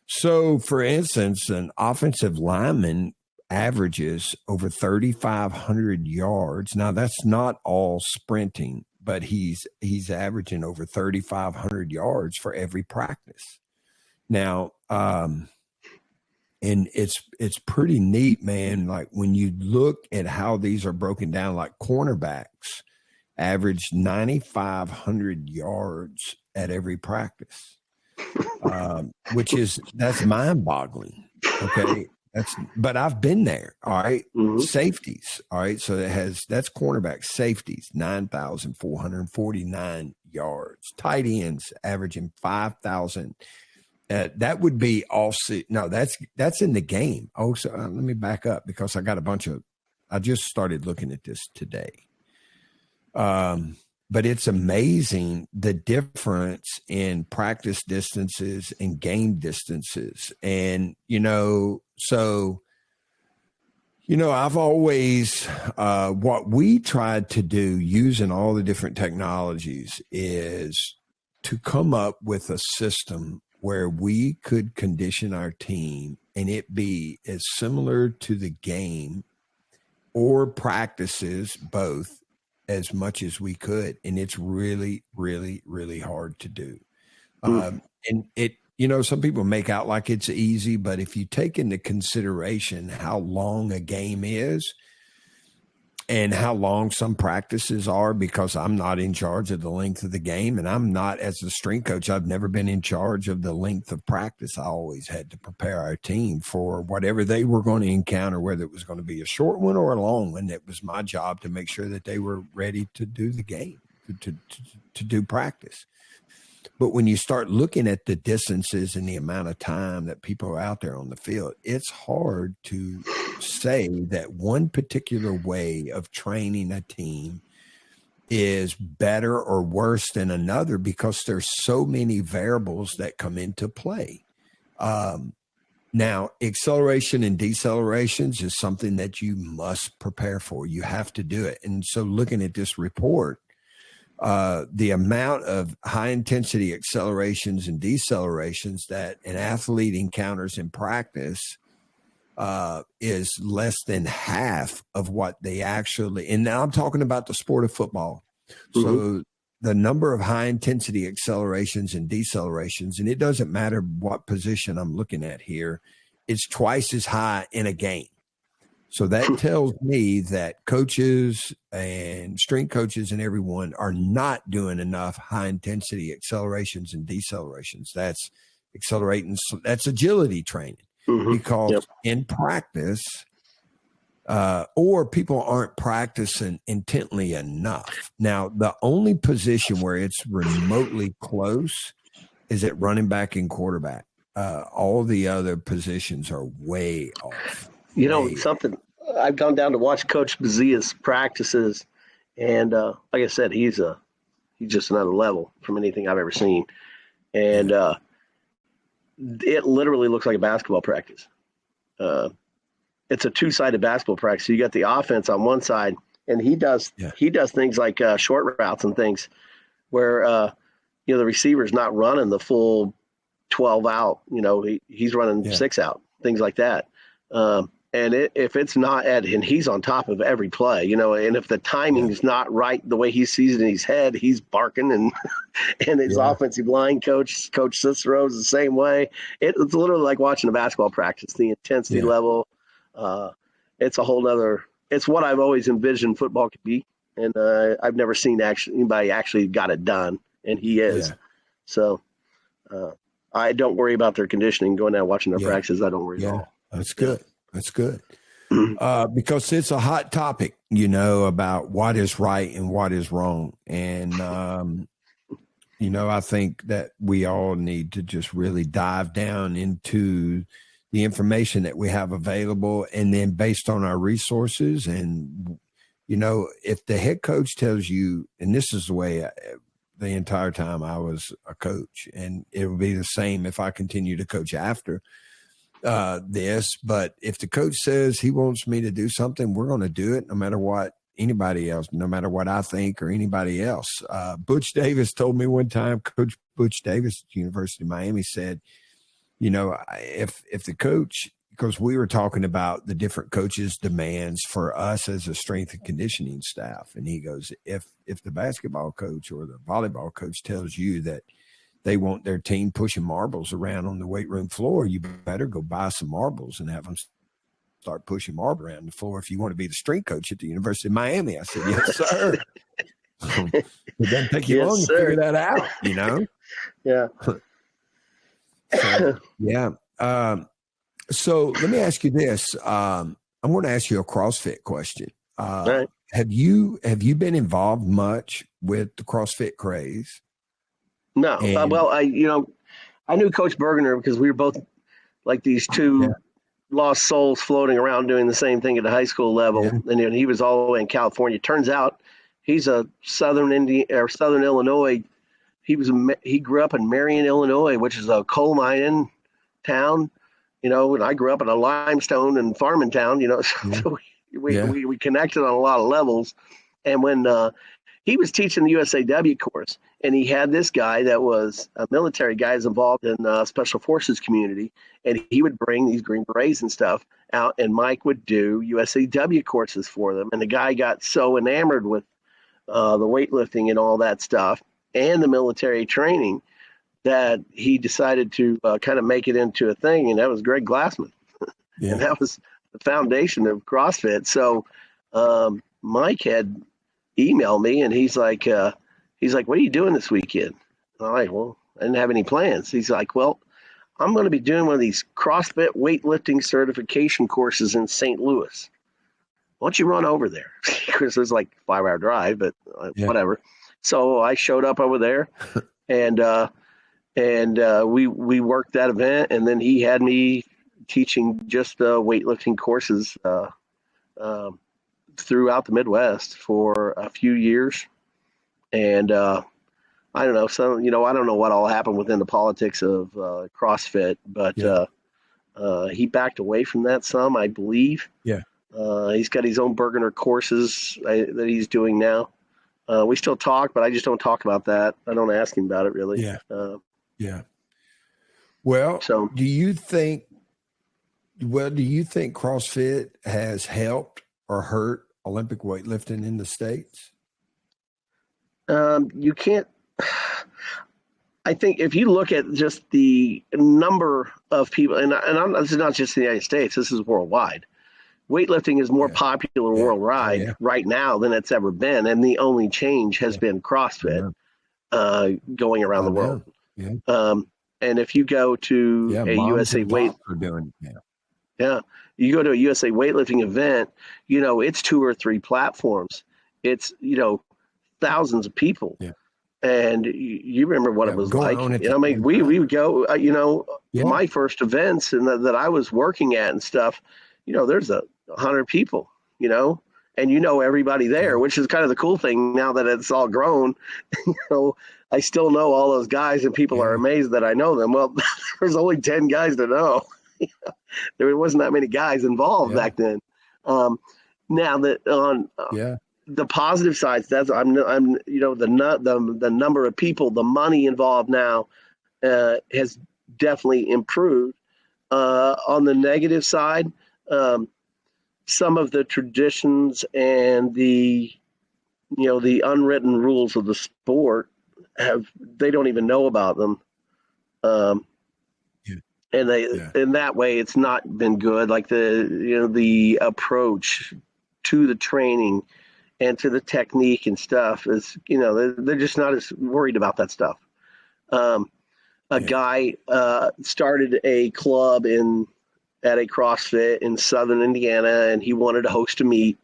So for instance, an offensive lineman averages over 3,500 yards. Now that's not all sprinting, but he's averaging over 3,500 yards for every practice. Now, and it's pretty neat, man. Like when you look at how these are broken down, like cornerbacks averaged 9,500 yards at every practice, that's mind boggling. Okay. But I've been there. All right. Mm-hmm. Safeties. All right. So that's cornerback safeties, 9,449 yards, tight ends averaging 5,000. That would be all. No, that's in the game. Oh, so let me back up because I just started looking at this today. But it's amazing the difference in practice distances and game distances. And, I've always, what we tried to do using all the different technologies is to come up with a system where we could condition our team and it be as similar to the game or practices both as much as we could. And it's really, really, really hard to do. And it, some people make out like it's easy, but if you take into consideration how long a game is and how long some practices are, because I'm not in charge of the length of the game, and I'm not, as the strength coach, I've never been in charge of the length of practice. I always had to prepare our team for whatever they were going to encounter, whether it was going to be a short one or a long one. It was my job to make sure that they were ready to do the game, to do practice. But when you start looking at the distances and the amount of time that people are out there on the field, it's hard to say that one particular way of training a team is better or worse than another because there's so many variables that come into play. Now, acceleration and decelerations is something that you must prepare for. You have to do it. And so looking at this report, the amount of high intensity accelerations and decelerations that an athlete encounters in practice is less than half of what they actually, and now I'm talking about the sport of football. Mm-hmm. So the number of high intensity accelerations and decelerations, and it doesn't matter what position I'm looking at here, it's twice as high in a game. So that tells me that coaches and strength coaches and everyone are not doing enough high intensity accelerations and decelerations. That's accelerating. That's agility training, because in practice, or people aren't practicing intently enough. Now, the only position where it's remotely close is at running back and quarterback. All the other positions are way off. Something I've gone down to watch Coach Bazia's practices, and like I said, he's just another level from anything I've ever seen, and it literally looks like a basketball practice. It's a two-sided basketball practice. So you got the offense on one side, and he does things like short routes and things where the receiver's not running the full 12 out. He's running 6 out, things like that. And if it's not and he's on top of every play, and if the timing's not right, the way he sees it in his head, he's barking, and his offensive line coach Cicero's the same way. It's literally like watching a basketball practice. The intensity level, it's a whole nother. It's what I've always envisioned football could be, and I've never seen anybody actually got it done, and he is. Yeah. So I don't worry about their conditioning. Going down watching their practices, I don't worry at all. That's good. That's good. Because it's a hot topic, about what is right and what is wrong. And, I think that we all need to just really dive down into the information that we have available. And then based on our resources and, if the head coach tells you, and this is the way the entire time I was a coach, and it will be the same if I continue to coach after this, but if the coach says he wants me to do something, we're going to do it no matter what anybody else, no matter what I think or anybody else. Butch Davis told me one time, Coach Butch Davis at the University of Miami said, if the coach, because we were talking about the different coaches' demands for us as a strength and conditioning staff. And he goes, if the basketball coach or the volleyball coach tells you that they want their team pushing marbles around on the weight room floor, you better go buy some marbles and have them start pushing marbles around the floor if you want to be the strength coach at the University of Miami. I said, yes, sir. It doesn't take you Yes, long to sir. figure that out, you know? Yeah. So, yeah. So let me ask you this. I'm going to ask you a CrossFit question. Right. Have you been involved much with the CrossFit craze? No. And- Well, I knew Coach Bergener because we were both like these two lost souls floating around doing the same thing at the high school level. Yeah. And then he was all the way in California. Turns out he's a Southern Illinois. He grew up in Marion, Illinois, which is a coal mining town, and I grew up in a limestone and farming town, so we connected on a lot of levels. And when he was teaching the USAW course, and he had this guy that was a military guy is involved in special forces community, and he would bring these Green Berets and stuff out, and Mike would do USAW courses for them. And the guy got so enamored with the weightlifting and all that stuff and the military training that he decided to kind of make it into a thing, and that was Greg Glassman. Yeah. And that was the foundation of CrossFit. So Mike had emailed me, and he's like, what are you doing this weekend? And I'm like, well, I didn't have any plans. He's like, well, I'm going to be doing one of these CrossFit weightlifting certification courses in St. Louis. Why don't you run over there? Because it was like a 5-hour drive, but whatever. So I showed up over there, and we worked that event, and then he had me teaching just weightlifting courses throughout the Midwest for a few years. And I don't know. So, I don't know what all happened within the politics of CrossFit, but he backed away from that some, I believe. Yeah. He's got his own Bergener courses that he's doing now. We still talk, but I just don't talk about that. I don't ask him about it really. Yeah. Well, so do you think CrossFit has helped or hurt Olympic weightlifting in the States? You can't. I think if you look at just the number of people, and this is not just in the United States, this is worldwide. Weightlifting is more popular worldwide right now than it's ever been, and the only change has been CrossFit going around the world. Yeah. And if you go to a USA you go to a USA weightlifting event, it's 2 or 3 platforms. It's thousands of people. Yeah. And you remember what it was like. We would go. My first events and that I was working at and stuff. There's 100 people. And everybody there, which is kind of the cool thing now that it's all grown. I still know all those guys, and people are amazed that I know them. Well, there's only 10 guys to know. There wasn't that many guys involved back then. Now that on the positive sides, that's the number of people, the money involved now has definitely improved. On the negative side, some of the traditions and the unwritten rules of the sport they don't even know about them. And in that way, it's not been good. Like the approach to the training and to the technique and stuff is, they're just not as worried about that stuff. A guy started a club at a CrossFit in Southern Indiana, and he wanted to host a meet.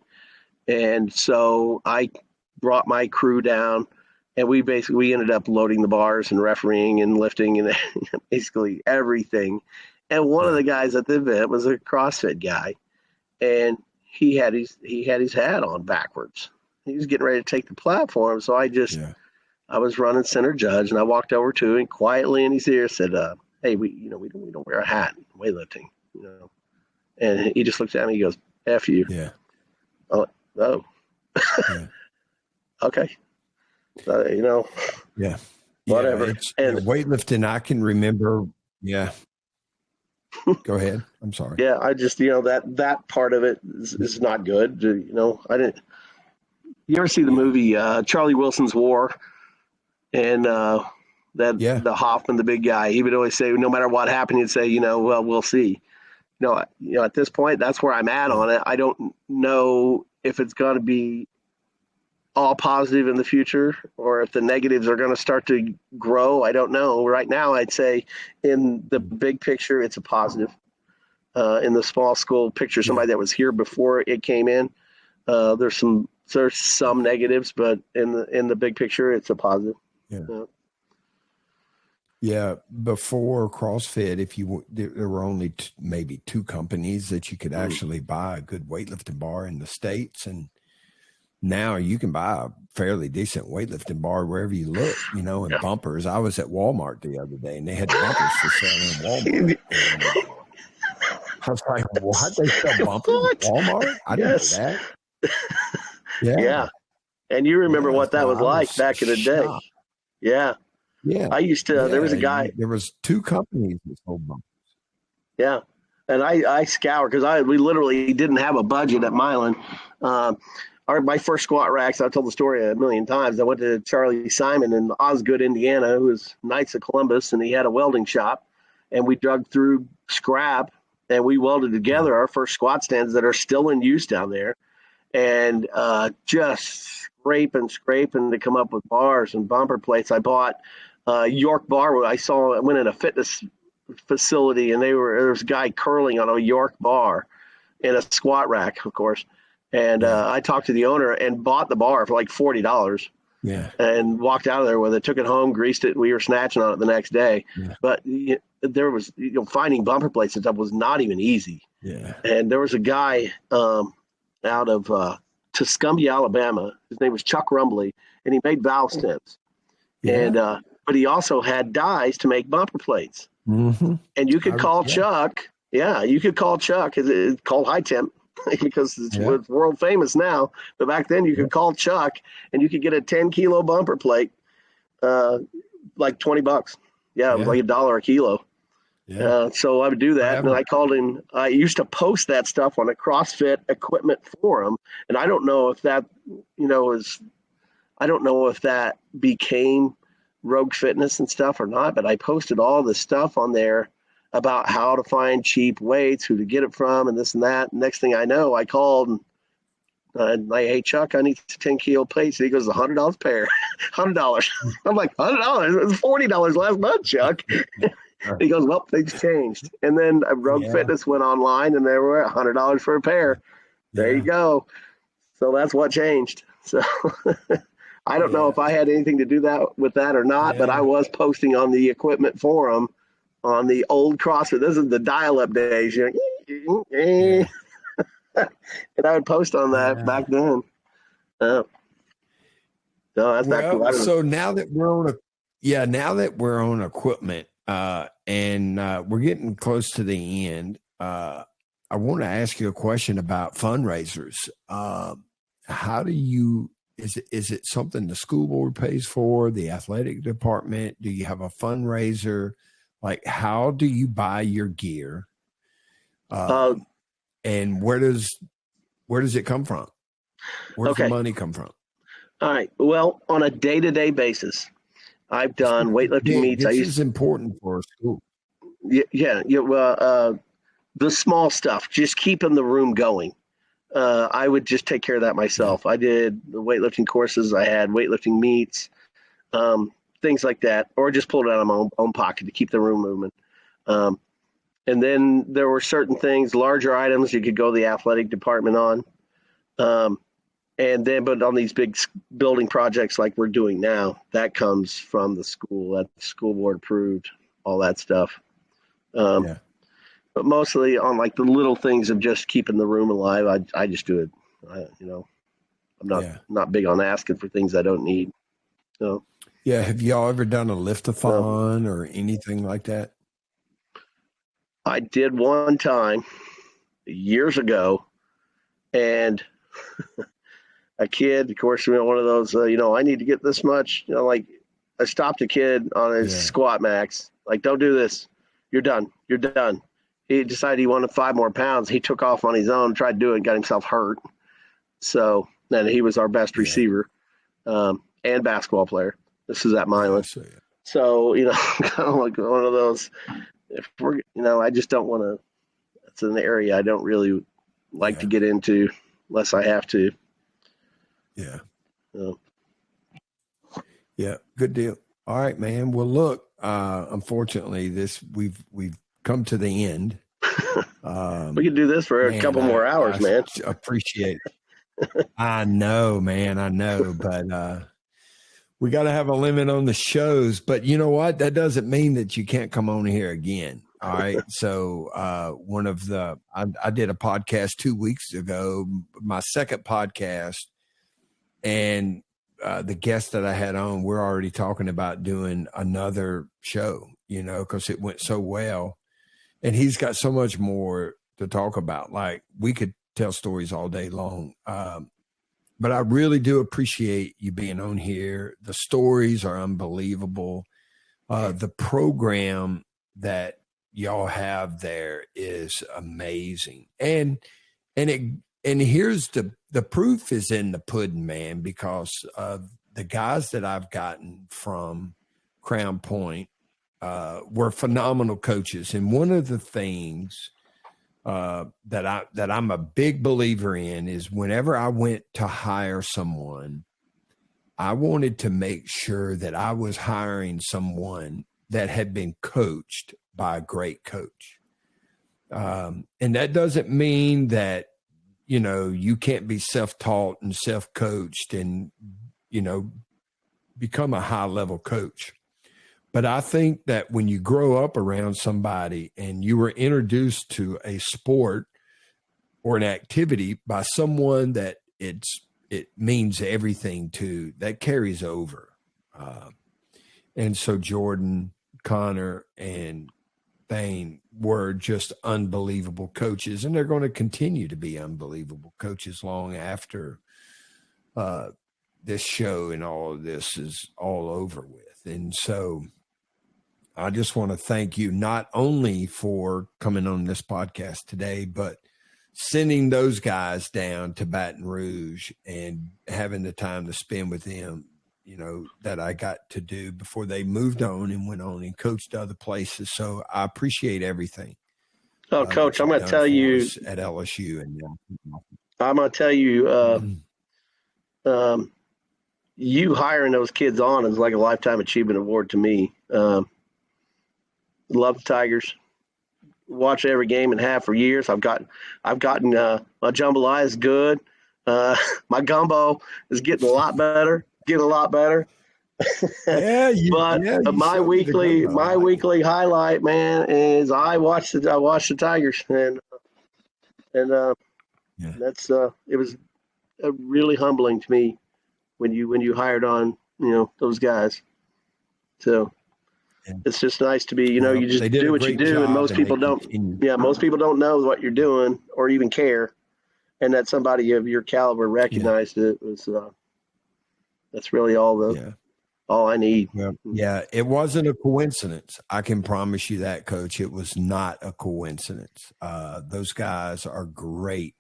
And so I brought my crew down, and we ended up loading the bars and refereeing and lifting and basically everything. And one of the guys at the event was a CrossFit guy, and he had his hat on backwards. He was getting ready to take the platform. So I was running center judge, and I walked over to him quietly in his ear, said, "Hey, we don't wear a hat in weightlifting, And he just looked at me. He goes, "F you." Yeah. Oh. Yeah. Okay. Yeah. Whatever. And weightlifting, I can remember. Yeah. Go ahead. I'm sorry. Yeah. I just, that part of it is not good. I didn't. You ever see the movie Charlie Wilson's War? And the Hoffman, the big guy, he would always say, no matter what happened, he'd say, well, we'll see. At this point, that's where I'm at on it. I don't know if it's going to be all positive in the future, or if the negatives are going to start to grow. I don't know. Right now, I'd say in the big picture, it's a positive. In the small school picture, somebody that was here before it came in, there's some negatives, but in the big picture, it's a positive. Yeah. Before CrossFit, there were only maybe 2 companies that you could actually buy a good weightlifting bar in the States. And now you can buy a fairly decent weightlifting bar wherever you look, and bumpers. I was at Walmart the other day and they had bumpers for sale in Walmart. And I was like, what? They sell bumpers at Walmart? I didn't know that. Yeah. And you remember what that was like back in the day. Yeah. Yeah. I used to, there was a guy. There was 2 companies that sold bumpers. Yeah. And I scoured because we literally didn't have a budget at Milan. My first squat racks, I've told the story a million times. I went to Charlie Simon in Osgood, Indiana, who was Knights of Columbus, and he had a welding shop. And we dug through scrap and we welded together our first squat stands that are still in use down there. And just scraping to come up with bars and bumper plates. I bought York bar. I went in a fitness facility and there was a guy curling on a York bar in a squat rack, of course. And I talked to the owner and bought the bar for like $40. Yeah. And walked out of there with it, took it home, greased it, and we were snatching on it the next day. Yeah. But there was, finding bumper plates and stuff was not even easy. Yeah. And there was a guy out of Tuscumbia, Alabama. His name was Chuck Rumbley, and he made valve stems. Yeah. And but he also had dies to make bumper plates. Mm-hmm. And you could call Chuck. Yeah, you could call Chuck. It's called High Temp because it's world famous now. But back then, you could call Chuck, and you could get a 10-kilo bumper plate, like $20. Yeah, it was like $1 a kilo. Yeah. So I would do that, and I called him. I used to post that stuff on a CrossFit equipment forum, and I don't know if that, I don't know if that became Rogue Fitness and stuff or not, but I posted all this stuff on there about how to find cheap weights, who to get it from, and this and that. Next thing I know, I called and I'm like, hey, Chuck, I need 10-kilo plates. And he goes, $100 a pair, $100. I'm like, $100? It was $40 last month, Chuck. He goes, well, things changed. And then Rogue Fitness went online and they were $100 for a pair. There you go. So that's what changed. So I don't know if I had anything to do with that or not, but I was posting on the equipment forum on the old CrossFit. This is the dial-up days. And I would post on that back then. No, that's not cool. So now that we're on equipment, and we're getting close to the end, I want to ask you a question about fundraisers. How do you? Is it something the school board pays for? The athletic department? Do you have a fundraiser? Like, how do you buy your gear? And where does it come from? Where does the money come from? All right. Well, on a day-to-day basis, I've done weightlifting meets. This is important for a school. Yeah. The small stuff, just keeping the room going. I would just take care of that myself. I did the weightlifting courses. I had weightlifting meets, things like that, or just pulled it out of my own pocket to keep the room moving. And then there were certain things, larger items you could go to the athletic department on. But on these big building projects like we're doing now, that comes from the school. That school board approved, all that stuff. But mostly on like the little things of just keeping the room alive, I just do it. I'm not big on asking for things I don't need. So. Yeah. Have y'all ever done a lift-a-thon or anything like that? I did one time years ago, and a kid, of course, one of those, I need to get this much, like I stopped a kid on his squat max, like, don't do this. You're done. He decided he wanted 5 more pounds. He took off on his own, tried to do it, and got himself hurt. So then he was our best receiver and basketball player. This is at Milan. So, kind of like one of those, if we're, I just don't want to, it's an area I don't really like to get into unless I have to. Yeah. So. Yeah, good deal. All right, man. Well, look, unfortunately, we've come to the end. We could do this for a couple more hours, man. Appreciate it. I know, man. I know, but we got to have a limit on the shows. But you know what? That doesn't mean that you can't come on here again. All right. So I did a podcast 2 weeks ago, my second podcast, and the guest that I had on, we're already talking about doing another show, because it went so well. And he's got so much more to talk about. Like, we could tell stories all day long. But I really do appreciate you being on here. The stories are unbelievable. The program that y'all have there is amazing. And here's the proof is in the pudding, man, because of the guys that I've gotten from Crown Point were phenomenal coaches. And one of the things that I'm a big believer in is whenever I went to hire someone, I wanted to make sure that I was hiring someone that had been coached by a great coach. And that doesn't mean that, you can't be self-taught and self-coached and, become a high-level coach. But I think that when you grow up around somebody and you were introduced to a sport or an activity by someone that it means everything to, that carries over. And so Jordan, Connor, and Thane were just unbelievable coaches, and they're going to continue to be unbelievable coaches long after this show and all of this is all over with. And so I just want to thank you not only for coming on this podcast today, but sending those guys down to Baton Rouge and having the time to spend with them, that I got to do before they moved on and went on and coached other places. So I appreciate everything. Oh, Coach, I'm going to tell you at LSU. And I'm going to tell you, you hiring those kids on is like a lifetime achievement award to me. Love the Tigers. Watch every game and have for years. I've gotten my jambalaya is good. My gumbo is getting a lot better. My weekly highlight, man, is I watch the Tigers, and that's it was really humbling to me when you hired on those guys. So it's just nice to be you just do what you do, and most people don't. Yeah, most people don't know what you're doing or even care, and that somebody of your caliber recognized it was. That's really all I need. Yeah, it wasn't a coincidence. I can promise you that, Coach. It was not a coincidence. Those guys are great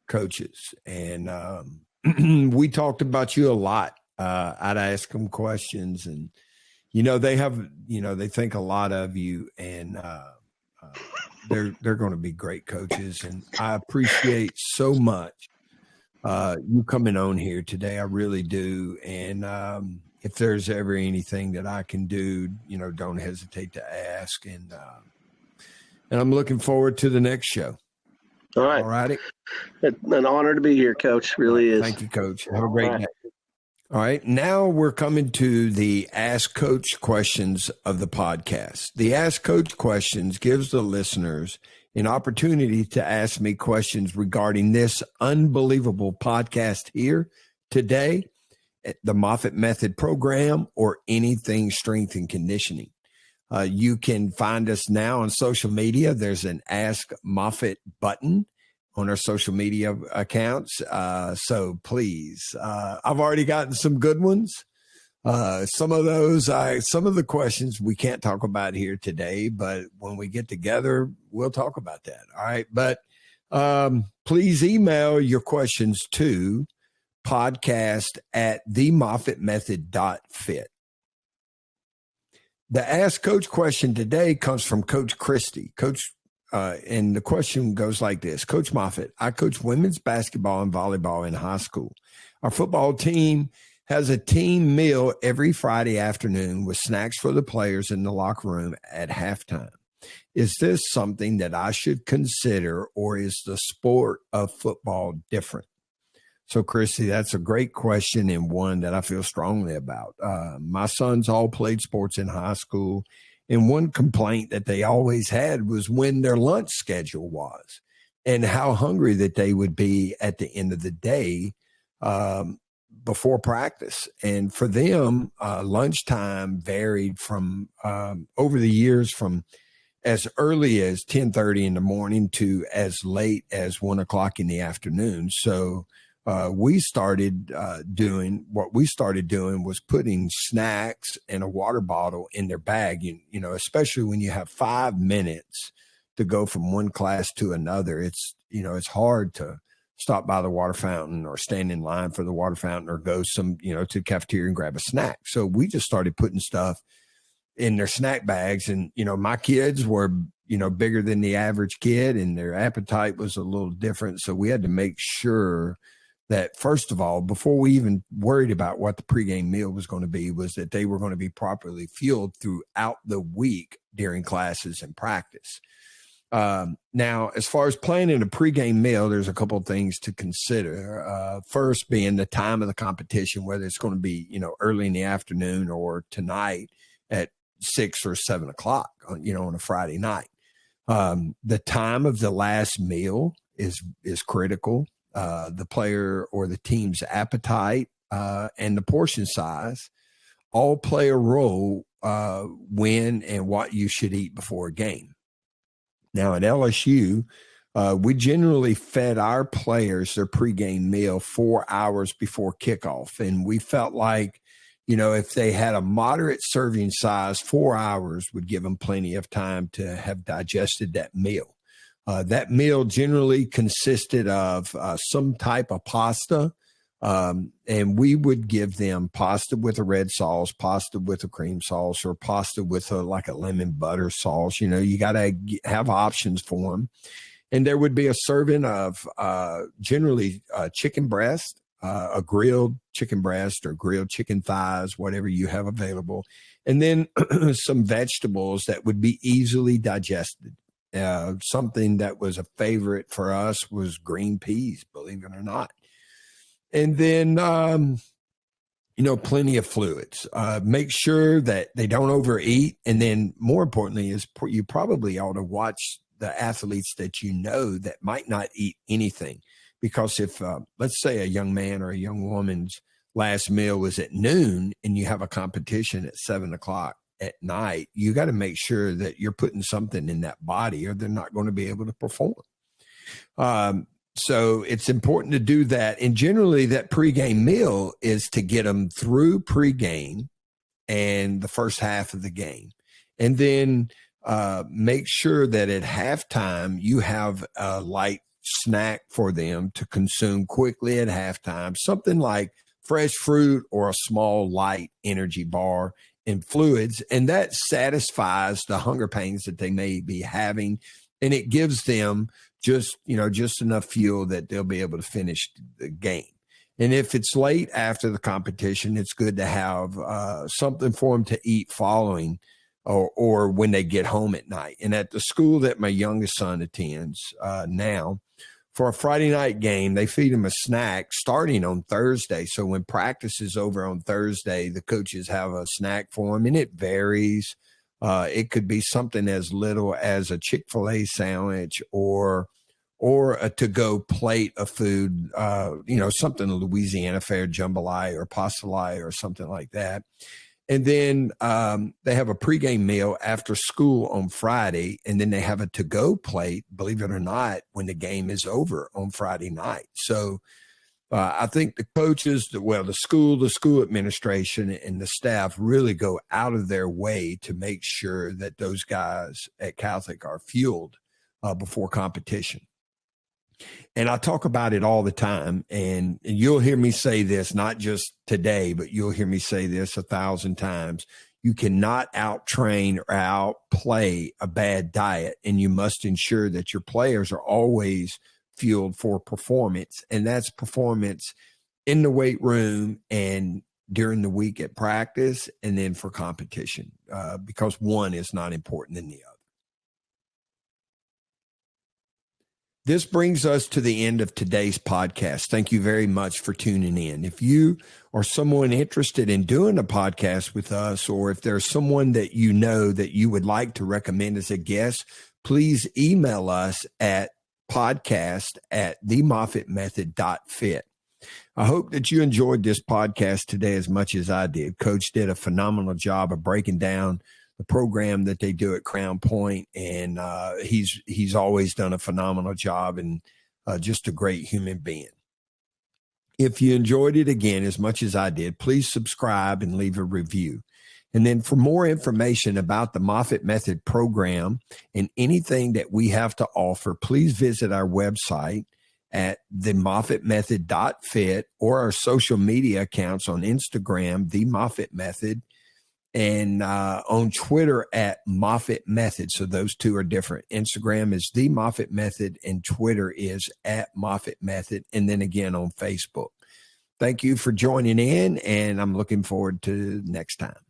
coaches, and we talked about you a lot. I'd ask them questions, and they think a lot of you, and they're going to be great coaches. And I appreciate so much you coming on here today. I really do. And if there's ever anything that I can do, don't hesitate to ask. And I'm looking forward to the next show. All right. All righty. It's an honor to be here, Coach. Really is. Thank you, Coach. Have a great day. All right. Now we're coming to the Ask Coach questions of the podcast. The Ask Coach questions gives the listeners an opportunity to ask me questions regarding this unbelievable podcast here today, the Moffitt Method program, or anything strength and conditioning. You can find us now on social media. There's an Ask Moffitt button on our social media accounts. So please, I've already gotten some good ones. Some of the questions we can't talk about here today, but when we get together, we'll talk about that. All right. But please email your questions to podcast@themoffittmethod.fit. The Ask Coach question today comes from Coach Christie. Coach and the question goes like this. Coach Moffitt, I coach women's basketball and volleyball in high school. Our football team has a team meal every Friday afternoon with snacks for the players in the locker room at halftime. Is this something that I should consider, or is the sport of football different? So, Christy, that's a great question, and one that I feel strongly about. My sons all played sports in high school, and one complaint that they always had was when their lunch schedule was and how hungry that they would be at the end of the day before practice. And for them, lunchtime varied from over the years from as early as 10:30 in the morning to as late as 1 o'clock in the afternoon. So we started doing was putting snacks and a water bottle in their bag, you know, especially when you have 5 minutes to go from one class to another. It's hard to stop by the water fountain or stand in line for the water fountain or go to the cafeteria and grab a snack. So we just started putting stuff in their snack bags. And, my kids were, bigger than the average kid, and their appetite was a little different. So we had to make sure that, first of all, before we even worried about what the pregame meal was going to be, was that they were going to be properly fueled throughout the week during classes and practice. Now, as far as planning a pregame meal, there's a couple of things to consider. First being the time of the competition, whether it's going to be, early in the afternoon or tonight at 6 or 7 o'clock, on a Friday night. The time of the last meal is critical. The player or the team's appetite and the portion size all play a role when and what you should eat before a game. Now at LSU, we generally fed our players their pregame meal 4 hours before kickoff. And we felt like, if they had a moderate serving size, 4 hours would give them plenty of time to have digested that meal. That meal generally consisted of some type of pasta, and we would give them pasta with a red sauce, pasta with a cream sauce, or pasta with a lemon butter sauce. You got to have options for them. And there would be a serving of generally chicken breast, a grilled chicken breast or grilled chicken thighs, whatever you have available, and then some vegetables that would be easily digested. Something that was a favorite for us was green peas, believe it or not. And then, plenty of fluids. Make sure that they don't overeat. And then more importantly is you probably ought to watch the athletes that that might not eat anything. Because if, let's say, a young man or a young woman's last meal was at noon and you have a competition at 7 o'clock at night, you got to make sure that you're putting something in that body or they're not going to be able to perform. So it's important to do that. And generally that pregame meal is to get them through pregame and the first half of the game. And then make sure that at halftime you have a light snack for them to consume quickly at halftime, something like fresh fruit or a small light energy bar and fluids. And that satisfies the hunger pains that they may be having. And it gives them just enough fuel that they'll be able to finish the game. And if it's late after the competition, it's good to have something for them to eat following or when they get home at night. And at the school that my youngest son attends now, for a Friday night game, they feed him a snack starting on Thursday. So when practice is over on Thursday, the coaches have a snack for him, and it varies. It could be something as little as a Chick-fil-A sandwich or a to-go plate of food, something Louisiana fare jambalaya or pastelaya or something like that. And then they have a pregame meal after school on Friday, and then they have a to-go plate, believe it or not, when the game is over on Friday night. So I think the coaches, the school administration and the staff really go out of their way to make sure that those guys at Catholic are fueled before competition. And I talk about it all the time, and you'll hear me say this, not just today, but you'll hear me say this 1,000 times. You cannot out-train or outplay a bad diet, and you must ensure that your players are always fueled for performance, and that's performance in the weight room and during the week at practice, and then for competition, because one is not important than the other. This brings us to the end of today's podcast. Thank you very much for tuning in. If you or someone interested in doing a podcast with us, or if there's someone that you know that you would like to recommend as a guest, please email us at podcast@themoffittmethod.fit. I hope that you enjoyed this podcast today as much as I did. Coach did a phenomenal job of breaking down the program that they do at Crown Point, and he's always done a phenomenal job, and just a great human being. If you enjoyed it again as much as I did, please subscribe and leave a review. And then for more information about the Moffitt Method program and anything that we have to offer, please visit our website at themoffittmethod.fit, or our social media accounts on Instagram, The Moffitt Method, and on Twitter at Moffitt Method. So those two are different. Instagram is The Moffitt Method, and Twitter is at Moffitt Method, and then again on Facebook. Thank you for joining in, and I'm looking forward to next time.